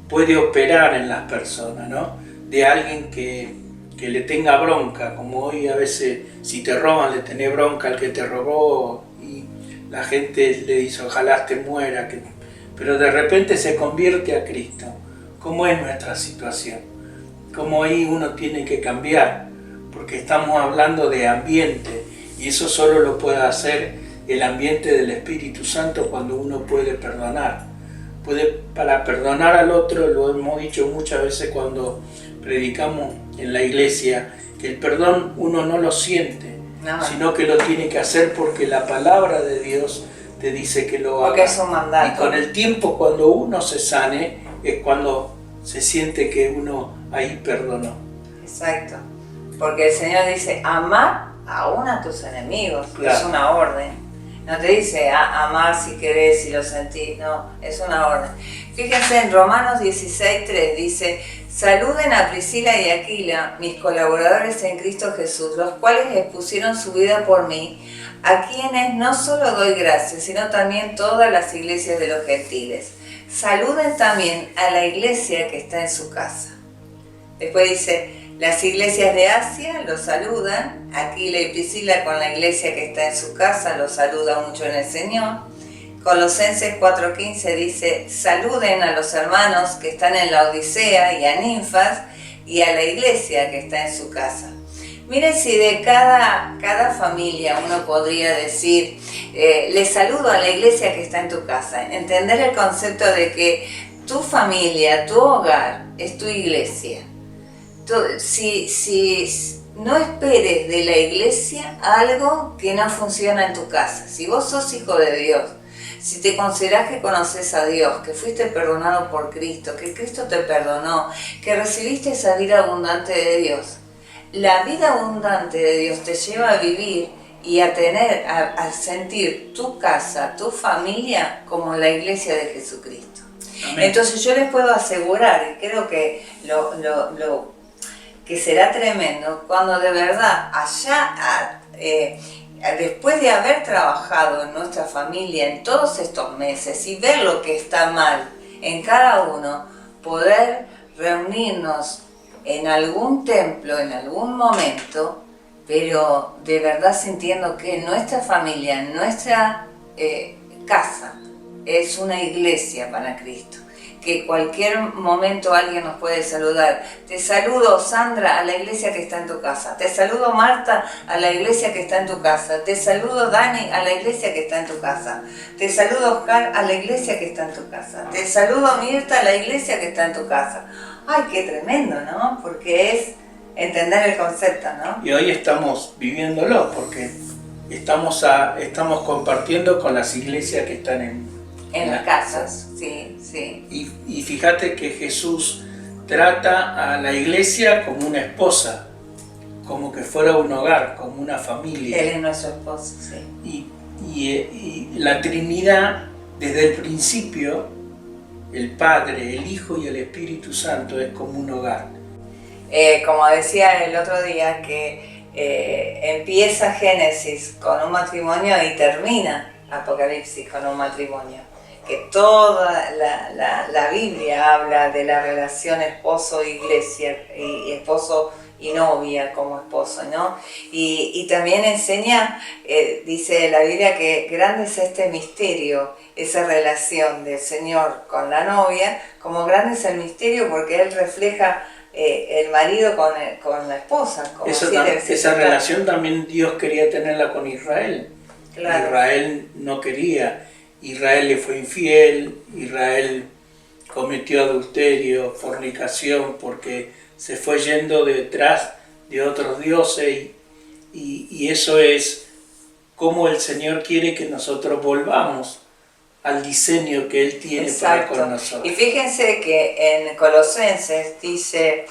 puede operar en las personas, ¿no? De alguien que le tenga bronca, como hoy a veces si te roban le tenés bronca al que te robó y la gente le dice ojalá te muera, pero de repente se convierte a Cristo. ¿Cómo es nuestra situación? ¿Cómo ahí uno tiene que cambiar? Porque estamos hablando de ambiente y eso solo lo puede hacer el ambiente del Espíritu Santo cuando uno puede perdonar. Para perdonar al otro, lo hemos dicho muchas veces cuando predicamos en la iglesia, que el perdón uno no lo siente, sino que lo tiene que hacer porque la palabra de Dios te dice que lo haga. Porque es un mandato. Y con el tiempo, cuando uno se sane, es cuando se siente que uno ahí perdonó. Exacto. Porque el Señor dice, amar aún a tus enemigos. Claro. Es una orden. No te dice amar si querés, si lo sentís. No, es una orden. Fíjense en Romanos 16:3 dice, saluden a Priscila y Aquila, mis colaboradores en Cristo Jesús, los cuales expusieron su vida por mí, a quienes no solo doy gracias, sino también todas las iglesias de los gentiles. Saluden también a la iglesia que está en su casa. Después dice, las iglesias de Asia los saludan, Aquila y Priscila con la iglesia que está en su casa los saluda mucho en el Señor. Colosenses 4:15 dice, saluden a los hermanos que están en la Odisea y a Ninfas y a la iglesia que está en su casa. Miren si de cada familia uno podría decir, le saludo a la iglesia que está en tu casa. Entender el concepto de que tu familia, tu hogar es tu iglesia. Si no esperes de la iglesia algo que no funciona en tu casa. Si vos sos hijo de Dios, si te considerás que conoces a Dios, que fuiste perdonado por Cristo, que Cristo te perdonó, que recibiste esa vida abundante de Dios, la vida abundante de Dios te lleva a vivir y a sentir tu casa, tu familia como la iglesia de Jesucristo. Amén. Entonces yo les puedo asegurar, y creo que lo que será tremendo, cuando de verdad después de haber trabajado en nuestra familia en todos estos meses y ver lo que está mal en cada uno, poder reunirnos en algún templo, en algún momento, pero de verdad sintiendo que nuestra familia, nuestra casa, es una iglesia para Cristo. que cualquier momento alguien nos puede saludar. Te saludo, Sandra, a la iglesia que está en tu casa. Te saludo, Marta, a la iglesia que está en tu casa. Te saludo, Dani, a la iglesia que está en tu casa. Te saludo, Oscar, a la iglesia que está en tu casa. Te saludo, Mirta, a la iglesia que está en tu casa. Ay, qué tremendo, ¿no? Porque es entender el concepto, ¿no? Y hoy estamos viviéndolo porque estamos compartiendo con las iglesias que están en las casas. Sí, sí. Y fíjate que Jesús trata a la iglesia como una esposa, como que fuera un hogar, como una familia. Él es nuestro esposo, sí. Y la Trinidad, desde el principio, el Padre, el Hijo y el Espíritu Santo es como un hogar. Como decía el otro día, que empieza Génesis con un matrimonio y termina Apocalipsis con un matrimonio. Que toda la Biblia habla de la relación esposo-iglesia y esposo y novia como esposo, ¿no? Y también enseña, dice la Biblia, que grande es este misterio, esa relación del Señor con la novia, como grande es el misterio porque Él refleja el marido con la esposa. Como esa relación también Dios quería tenerla con Israel. Claro. Israel no quería. Israel le fue infiel, Israel cometió adulterio, fornicación, porque se fue yendo detrás de otros dioses y eso es como el Señor quiere que nosotros volvamos al diseño que Él tiene. Exacto. Para con nosotros. Y fíjense que en Colosenses dice,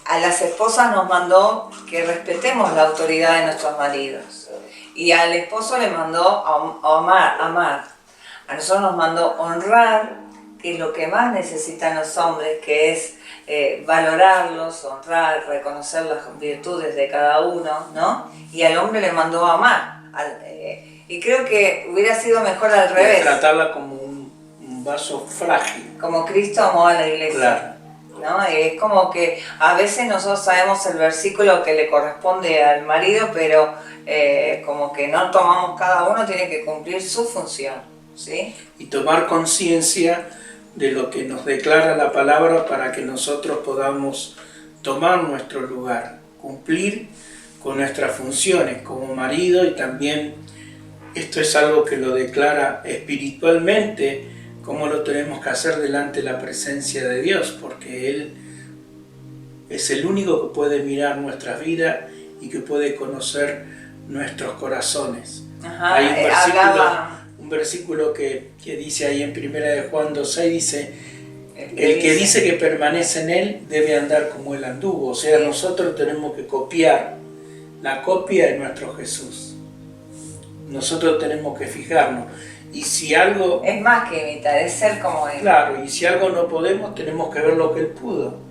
a las esposas nos mandó que respetemos la autoridad de nuestros maridos. Y al esposo le mandó amar. A nosotros nos mandó honrar, que es lo que más necesitan los hombres, que es valorarlos, honrar, reconocer las virtudes de cada uno, ¿no? Y al hombre le mandó amar. Y creo que hubiera sido mejor al revés. Tratarla como un vaso frágil. Como Cristo amó a la iglesia. Claro. ¿No? Es como que a veces nosotros sabemos el versículo que le corresponde al marido, pero como que no tomamos, cada uno tiene que cumplir su función, ¿sí? Y tomar conciencia de lo que nos declara la palabra para que nosotros podamos tomar nuestro lugar, cumplir con nuestras funciones como marido, y también esto es algo que lo declara espiritualmente, cómo lo tenemos que hacer delante de la presencia de Dios, porque Él es el único que puede mirar nuestras vidas y que puede conocer nuestros corazones. Ajá, hay un versículo que dice ahí en 1 de Juan 2:6, dice, el que dice que permanece en Él debe andar como Él anduvo. O sea, nosotros tenemos que copiar la copia de nuestro Jesús. Nosotros tenemos que fijarnos. Y si algo... Es más que imitar, es ser como Él. Claro, y si algo no podemos, tenemos que ver lo que Él pudo.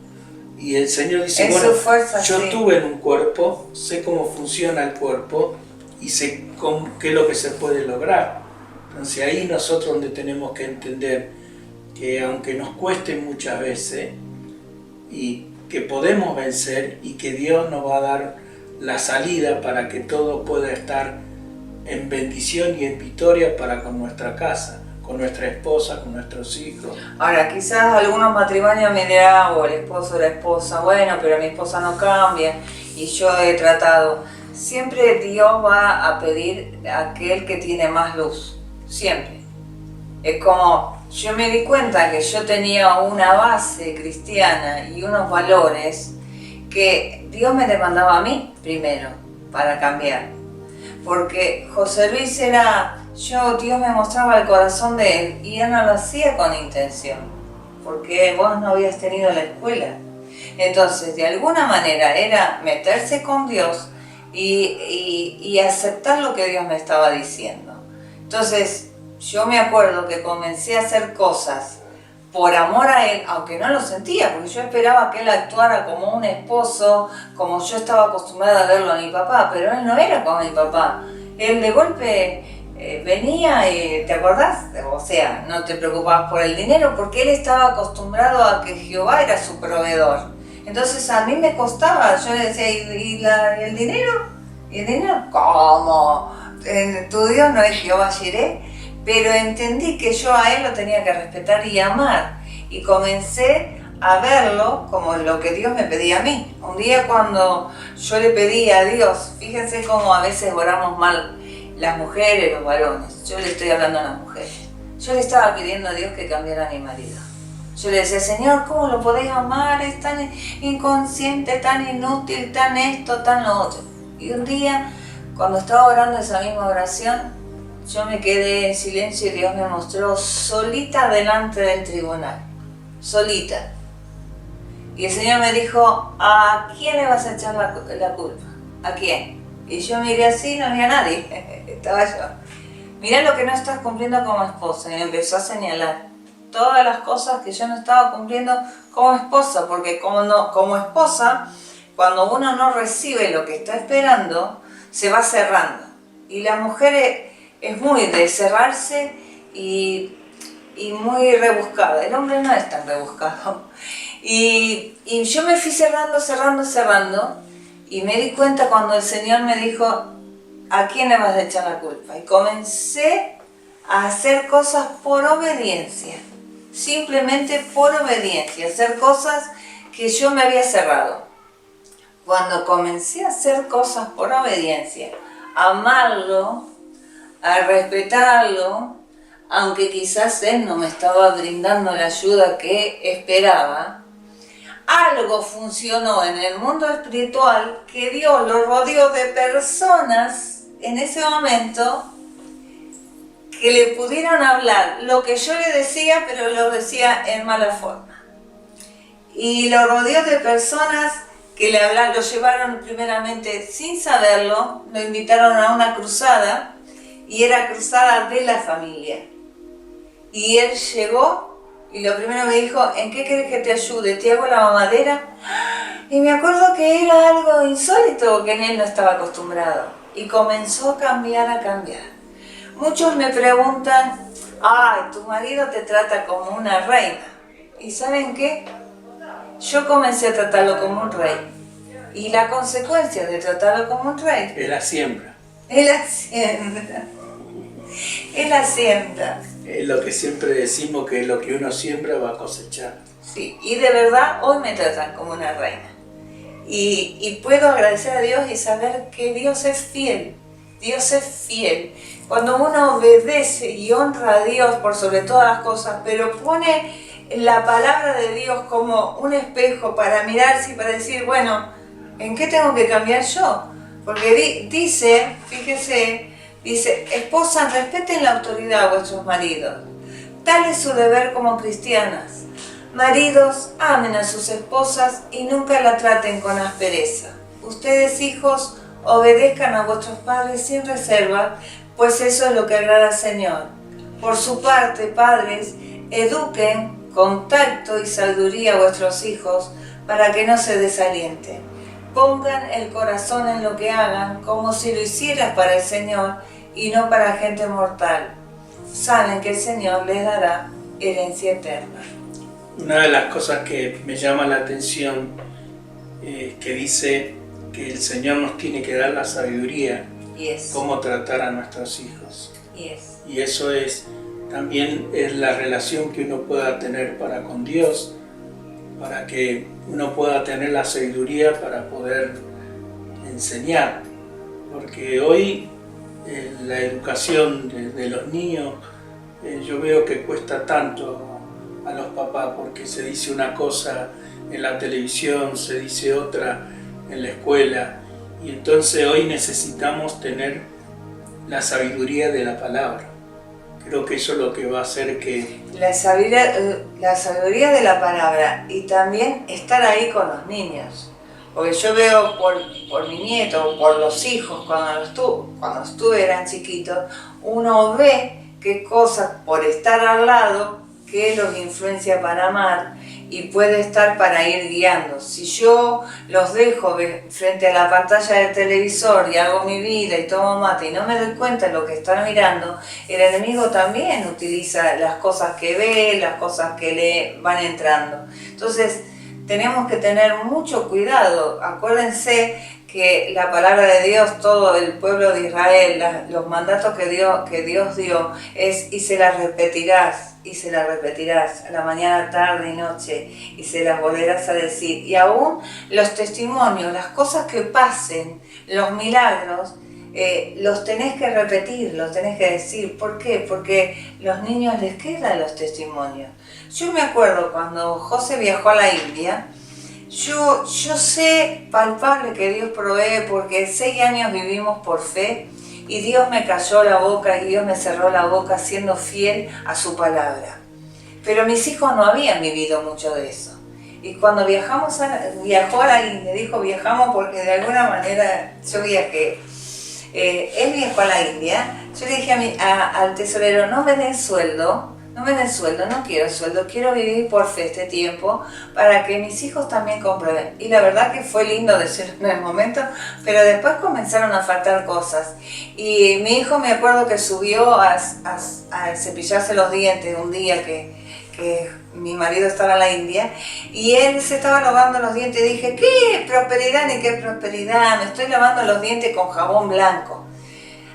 Y el Señor dice, en bueno, su fuerza, yo sí. Tuve en un cuerpo, sé cómo funciona el cuerpo y sé qué es lo que se puede lograr. Entonces ahí nosotros donde tenemos que entender que aunque nos cueste muchas veces, y que podemos vencer y que Dios nos va a dar la salida para que todo pueda estar en bendición y en victoria para con nuestra casa, con nuestra esposa, con nuestros hijos. Ahora, quizás algunos matrimonios me dirán, o el esposo o la esposa, bueno, pero mi esposa no cambia, y yo he tratado. Siempre Dios va a pedir a aquel que tiene más luz, siempre. Es como, yo me di cuenta que yo tenía una base cristiana y unos valores que Dios me demandaba a mí primero para cambiar. Porque José Luis Dios me mostraba el corazón de él y él no lo hacía con intención, porque vos no habías tenido la escuela. Entonces, de alguna manera era meterse con Dios y aceptar lo que Dios me estaba diciendo. Entonces, yo me acuerdo que comencé a hacer cosas por amor a él, aunque no lo sentía, porque yo esperaba que él actuara como un esposo, como yo estaba acostumbrada a verlo a mi papá, pero él no era como mi papá. Él de golpe venía y, ¿te acordás? O sea, no te preocupabas por el dinero, porque él estaba acostumbrado a que Jehová era su proveedor. Entonces a mí me costaba, yo le decía, ¿y el dinero? ¿Y el dinero? ¿Cómo? ¿Tu Dios no es Jehová Jireh? pero entendí que yo a él lo tenía que respetar y amar, y comencé a verlo como lo que Dios me pedía a mí. Un día cuando yo le pedí a Dios, fíjense cómo a veces oramos mal las mujeres, los varones, yo le estoy hablando a las mujeres, yo le estaba pidiendo a Dios que cambiara a mi marido. Yo le decía, Señor, ¿cómo lo podés amar? Es tan inconsciente, tan inútil, tan esto, tan lo otro. Y un día, cuando estaba orando esa misma oración, yo me quedé en silencio y Dios me mostró solita delante del tribunal, solita. Y el Señor me dijo, ¿a quién le vas a echar la culpa? ¿A quién? Y yo miré así, no había nadie, estaba yo. Mirá lo que no estás cumpliendo como esposa. Y me empezó a señalar todas las cosas que yo no estaba cumpliendo como esposa, porque como esposa, cuando uno no recibe lo que está esperando, se va cerrando. Y la mujer es muy de cerrarse y muy rebuscada. El hombre no es tan rebuscado. Y yo me fui cerrando, y me di cuenta cuando el Señor me dijo, ¿a quién le vas a echar la culpa? Y comencé a hacer cosas por obediencia, simplemente por obediencia, hacer cosas que yo me había cerrado. Cuando comencé a hacer cosas por obediencia, a amarlo, a respetarlo, aunque quizás él no me estaba brindando la ayuda que esperaba, algo funcionó en el mundo espiritual que Dios lo rodeó de personas en ese momento que le pudieron hablar lo que yo le decía, pero lo decía en mala forma. Y lo rodeó de personas que le hablaron, lo llevaron primeramente sin saberlo, lo invitaron a una cruzada, y era cruzada de la familia. Y él llegó y lo primero me dijo, ¿en qué querés que te ayude? ¿Te hago la mamadera? Y me acuerdo que era algo insólito que en él no estaba acostumbrado. Y comenzó a cambiar. Muchos me preguntan, ay, tu marido te trata como una reina. ¿Y saben qué? Yo comencé a tratarlo como un rey. Y la consecuencia de tratarlo como un rey... Es la siembra. Es la siembra. Es lo que siempre decimos, que lo que uno siembra va a cosechar. Sí, y de verdad hoy me tratan como una reina. Y puedo agradecer a Dios y saber que Dios es fiel. Dios es fiel. Cuando uno obedece y honra a Dios por sobre todas las cosas, pero pone la palabra de Dios como un espejo para mirarse y para decir, bueno, ¿en qué tengo que cambiar yo? Porque dice, fíjese, dice, esposas, respeten la autoridad a vuestros maridos. Tal es su deber como cristianas. Maridos, amen a sus esposas y nunca la traten con aspereza. Ustedes, hijos, obedezcan a vuestros padres sin reserva, pues eso es lo que agrada al Señor. Por su parte, padres, eduquen con tacto y sabiduría a vuestros hijos para que no se desalienten. Pongan el corazón en lo que hagan, como si lo hicieras para el Señor y no para gente mortal. Saben que el Señor les dará herencia eterna. Una de las cosas que me llama la atención es que dice que el Señor nos tiene que dar la sabiduría, cómo tratar a nuestros hijos. Y eso también es la relación que uno pueda tener para con Dios, para que uno pueda tener la sabiduría para poder enseñar. Porque hoy la educación de los niños, yo veo que cuesta tanto a los papás, porque se dice una cosa en la televisión, se dice otra en la escuela, y entonces hoy necesitamos tener la sabiduría de la palabra. Creo que eso es lo que va a hacer que... La sabiduría de la palabra, y también estar ahí con los niños. Porque yo veo por mi nieto, por los hijos, cuando estuve eran chiquitos, uno ve qué cosas por estar al lado que los influencia para amar y puede estar para ir guiando. Si yo los dejo frente a la pantalla del televisor y hago mi vida y tomo mate y no me doy cuenta de lo que están mirando, el enemigo también utiliza las cosas que ve, las cosas que le van entrando. Entonces, tenemos que tener mucho cuidado. Acuérdense que la palabra de Dios, todo el pueblo de Israel, los mandatos que Dios dio es: y se las repetirás, a la mañana, tarde y noche, y se las volverás a decir. Y aún los testimonios, las cosas que pasen, los milagros, los tenés que repetir, los tenés que decir. ¿Por qué? Porque los niños les quedan los testimonios. Yo me acuerdo cuando José viajó a la India, yo sé palpable que Dios provee, porque 6 años vivimos por fe y Dios me calló la boca y Dios me cerró la boca siendo fiel a su palabra. Pero mis hijos no habían vivido mucho de eso. Y cuando viajó a la India, dijo viajamos porque de alguna manera yo viajé. Él viajó a la India, yo le dije al tesorero: no me den sueldo, no quiero sueldo, quiero vivir por fe este tiempo para que mis hijos también comprueben. Y la verdad que fue lindo decirlo en el momento, pero después comenzaron a faltar cosas. Y mi hijo, me acuerdo que subió a cepillarse los dientes un día que mi marido estaba en la India, y él se estaba lavando los dientes y dije: ¿qué prosperidad ni qué prosperidad? Me estoy lavando los dientes con jabón blanco.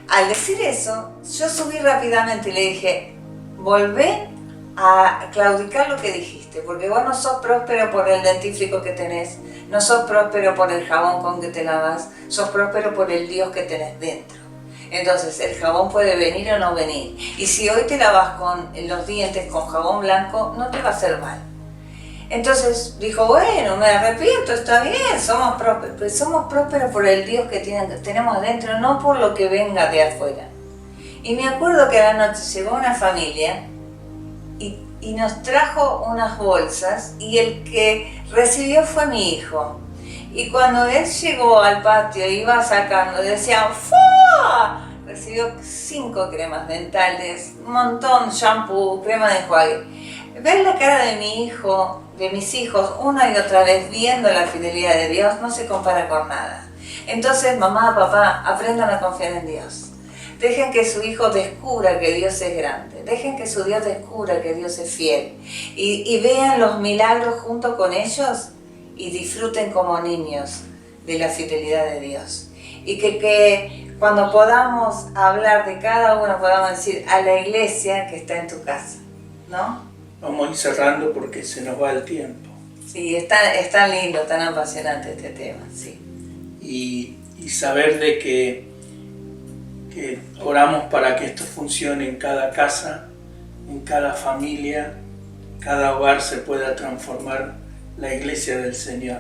Al decir eso, yo subí rápidamente y le dije: volvé a claudicar lo que dijiste, porque vos no sos próspero por el dentífrico que tenés, no sos próspero por el jabón con que te lavas, sos próspero por el Dios que tenés dentro. Entonces el jabón puede venir o no venir, y si hoy te lavas con los dientes con jabón blanco, no te va a hacer mal. Entonces dijo: bueno, me arrepiento, está bien, somos prósperos por el Dios que tenemos adentro, no por lo que venga de afuera. Y me acuerdo que a la noche llegó una familia y nos trajo unas bolsas, y el que recibió fue mi hijo. Y cuando él llegó al patio, iba sacando, decía: ¡fua! Recibió 5 cremas dentales, un montón, shampoo, crema de enjuague. Ver la cara de mi hijo, de mis hijos, una y otra vez viendo la fidelidad de Dios, no se compara con nada. Entonces, mamá, papá, aprendan a confiar en Dios. Dejen que su hijo descubra que Dios es grande. Dejen que su Dios descubra que Dios es fiel. Y vean los milagros junto con ellos y disfruten como niños de la fidelidad de Dios. Y que cuando podamos hablar de cada uno, podamos decir: a la iglesia que está en tu casa, ¿no? Vamos a ir cerrando porque se nos va el tiempo. Sí, es tan lindo, tan apasionante este tema, sí. Y saber de que oramos para que esto funcione en cada casa, en cada familia, cada hogar se pueda transformar la iglesia del Señor.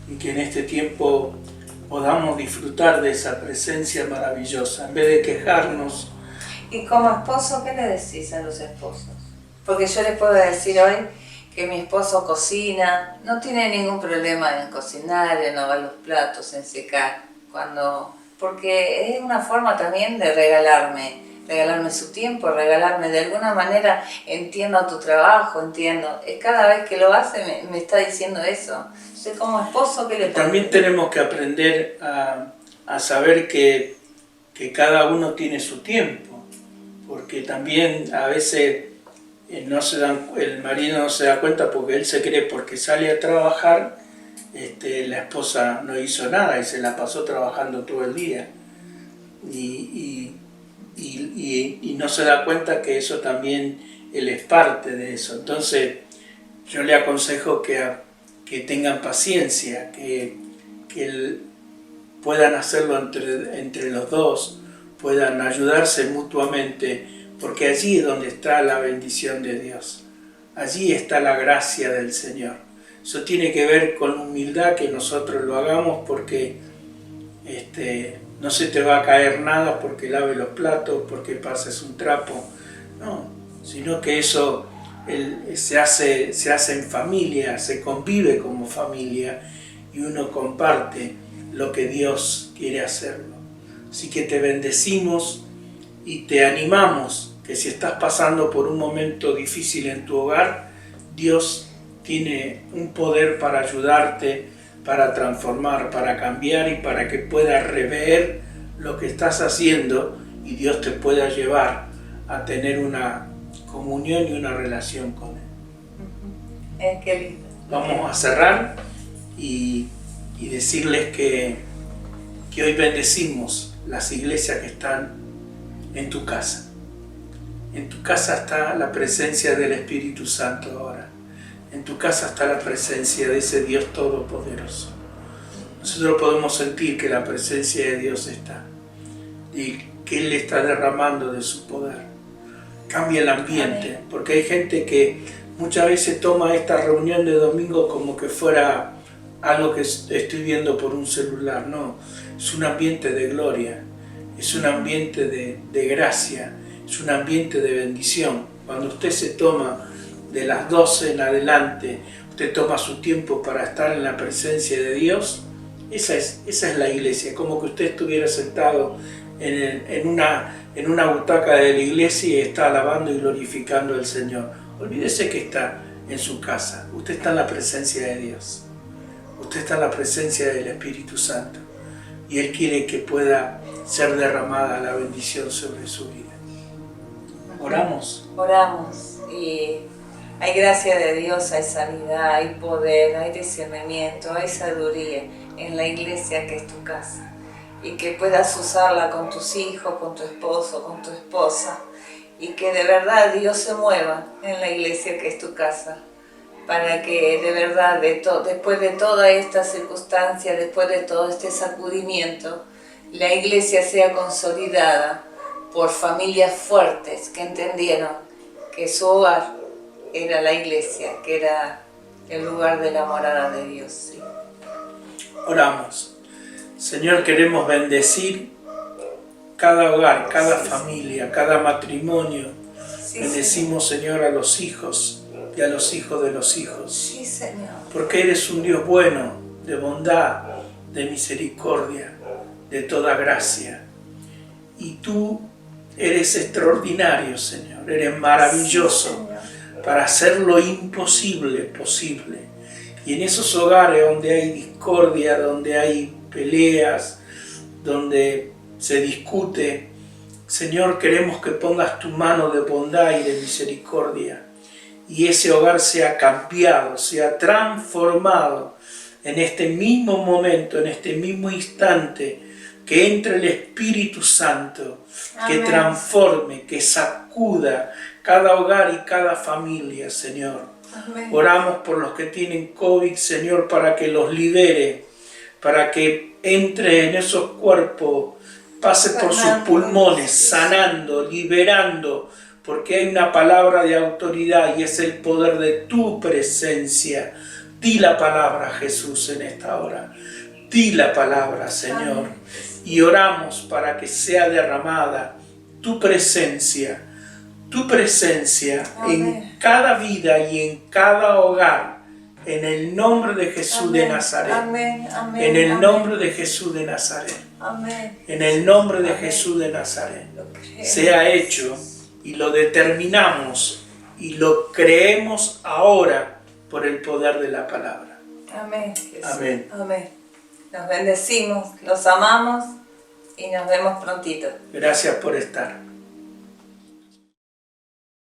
Y que en este tiempo podamos disfrutar de esa presencia maravillosa, en vez de quejarnos. Y como esposo, ¿qué le decís a los esposos? Porque yo les puedo decir hoy que mi esposo cocina, no tiene ningún problema en cocinar, en lavar los platos, en secar, porque es una forma también de regalarme su tiempo, regalarme de alguna manera. Entiendo tu trabajo, entiendo. Cada vez que lo hace me está diciendo eso. Yo como esposo, ¿qué le puedo También decir? tenemos que aprender a saber que cada uno tiene su tiempo, porque también a veces el marido no se da cuenta porque él se cree, porque sale a trabajar, la esposa no hizo nada y se la pasó trabajando todo el día y no se da cuenta que eso también él es parte de eso. Entonces yo le aconsejo que tengan paciencia, que puedan hacerlo entre los dos, puedan ayudarse mutuamente, porque allí es donde está la bendición de Dios, allí está la gracia del Señor. Eso tiene que ver con humildad, que nosotros lo hagamos, porque no se te va a caer nada porque laves los platos, porque pases un trapo, no, sino que eso se hace en familia, se convive como familia y uno comparte lo que Dios quiere hacerlo. Así que te bendecimos y te animamos que si estás pasando por un momento difícil en tu hogar, Dios tiene un poder para ayudarte, para transformar, para cambiar y para que puedas rever lo que estás haciendo y Dios te pueda llevar a tener una comunión y una relación con Él. Qué lindo. vamos a cerrar y decirles que hoy bendecimos las iglesias que están en tu casa. En tu casa está la presencia del Espíritu Santo ahora. En tu casa está la presencia de ese Dios Todopoderoso. Nosotros podemos sentir que la presencia de Dios está y que Él está derramando de su poder. Cambia el ambiente, porque hay gente que muchas veces toma esta reunión de domingo como que fuera algo que estoy viendo por un celular. No, es un ambiente de gloria, es un ambiente de gracia, es un ambiente de bendición. Cuando usted se toma de las 12 en adelante, usted toma su tiempo para estar en la presencia de Dios, esa es la iglesia, como que usted estuviera sentado en una butaca de la iglesia y está alabando y glorificando al Señor. Olvídese que está en su casa, usted está en la presencia de Dios, usted está en la presencia del Espíritu Santo y Él quiere que pueda ser derramada la bendición sobre su vida. Oramos. Oramos y hay gracia de Dios, hay sanidad, hay poder, hay discernimiento, hay sabiduría en la iglesia que es tu casa. Y que puedas usarla con tus hijos, con tu esposo, con tu esposa. Y que de verdad Dios se mueva en la iglesia que es tu casa. Para que de verdad, después de toda esta circunstancia, después de todo este sacudimiento, la iglesia sea consolidada por familias fuertes que entendieron que su hogar era la iglesia, que era el lugar de la morada de Dios. ¿Sí? Oramos. Señor, queremos bendecir cada hogar, cada familia, cada matrimonio. Sí, Bendecimos, Señor, a los hijos y a los hijos de los hijos. Sí, Señor. Porque eres un Dios bueno, de bondad, de misericordia, de toda gracia. Y tú eres extraordinario, Señor. Eres maravilloso, Sí, Señor, para hacer lo imposible posible. Y en esos hogares donde hay discordia, donde hay peleas, donde se discute, Señor, queremos que pongas tu mano de bondad y de misericordia y ese hogar sea cambiado, sea transformado en este mismo momento, en este mismo instante, que entre el Espíritu Santo, que transforme, que sacuda cada hogar y cada familia, Señor. Amén. Oramos por los que tienen COVID, Señor, para que los libere, para que entre en esos cuerpos, pase por sus pulmones, sanando, liberando, porque hay una palabra de autoridad y es el poder de tu presencia. Di la palabra, Jesús, en esta hora. Di la palabra, Señor. Y oramos para que sea derramada tu presencia en cada vida y en cada hogar, en el nombre de Jesús de Nazaret. Amén, amén, En el amén. nombre de Jesús de Nazaret. Amén. En el nombre de Jesús de Nazaret. Lo creemos. Sea hecho y lo determinamos y lo creemos ahora por el poder de la palabra. Amén, Jesús. Amén. Amén. Nos bendecimos, los amamos y nos vemos prontito. Gracias por estar.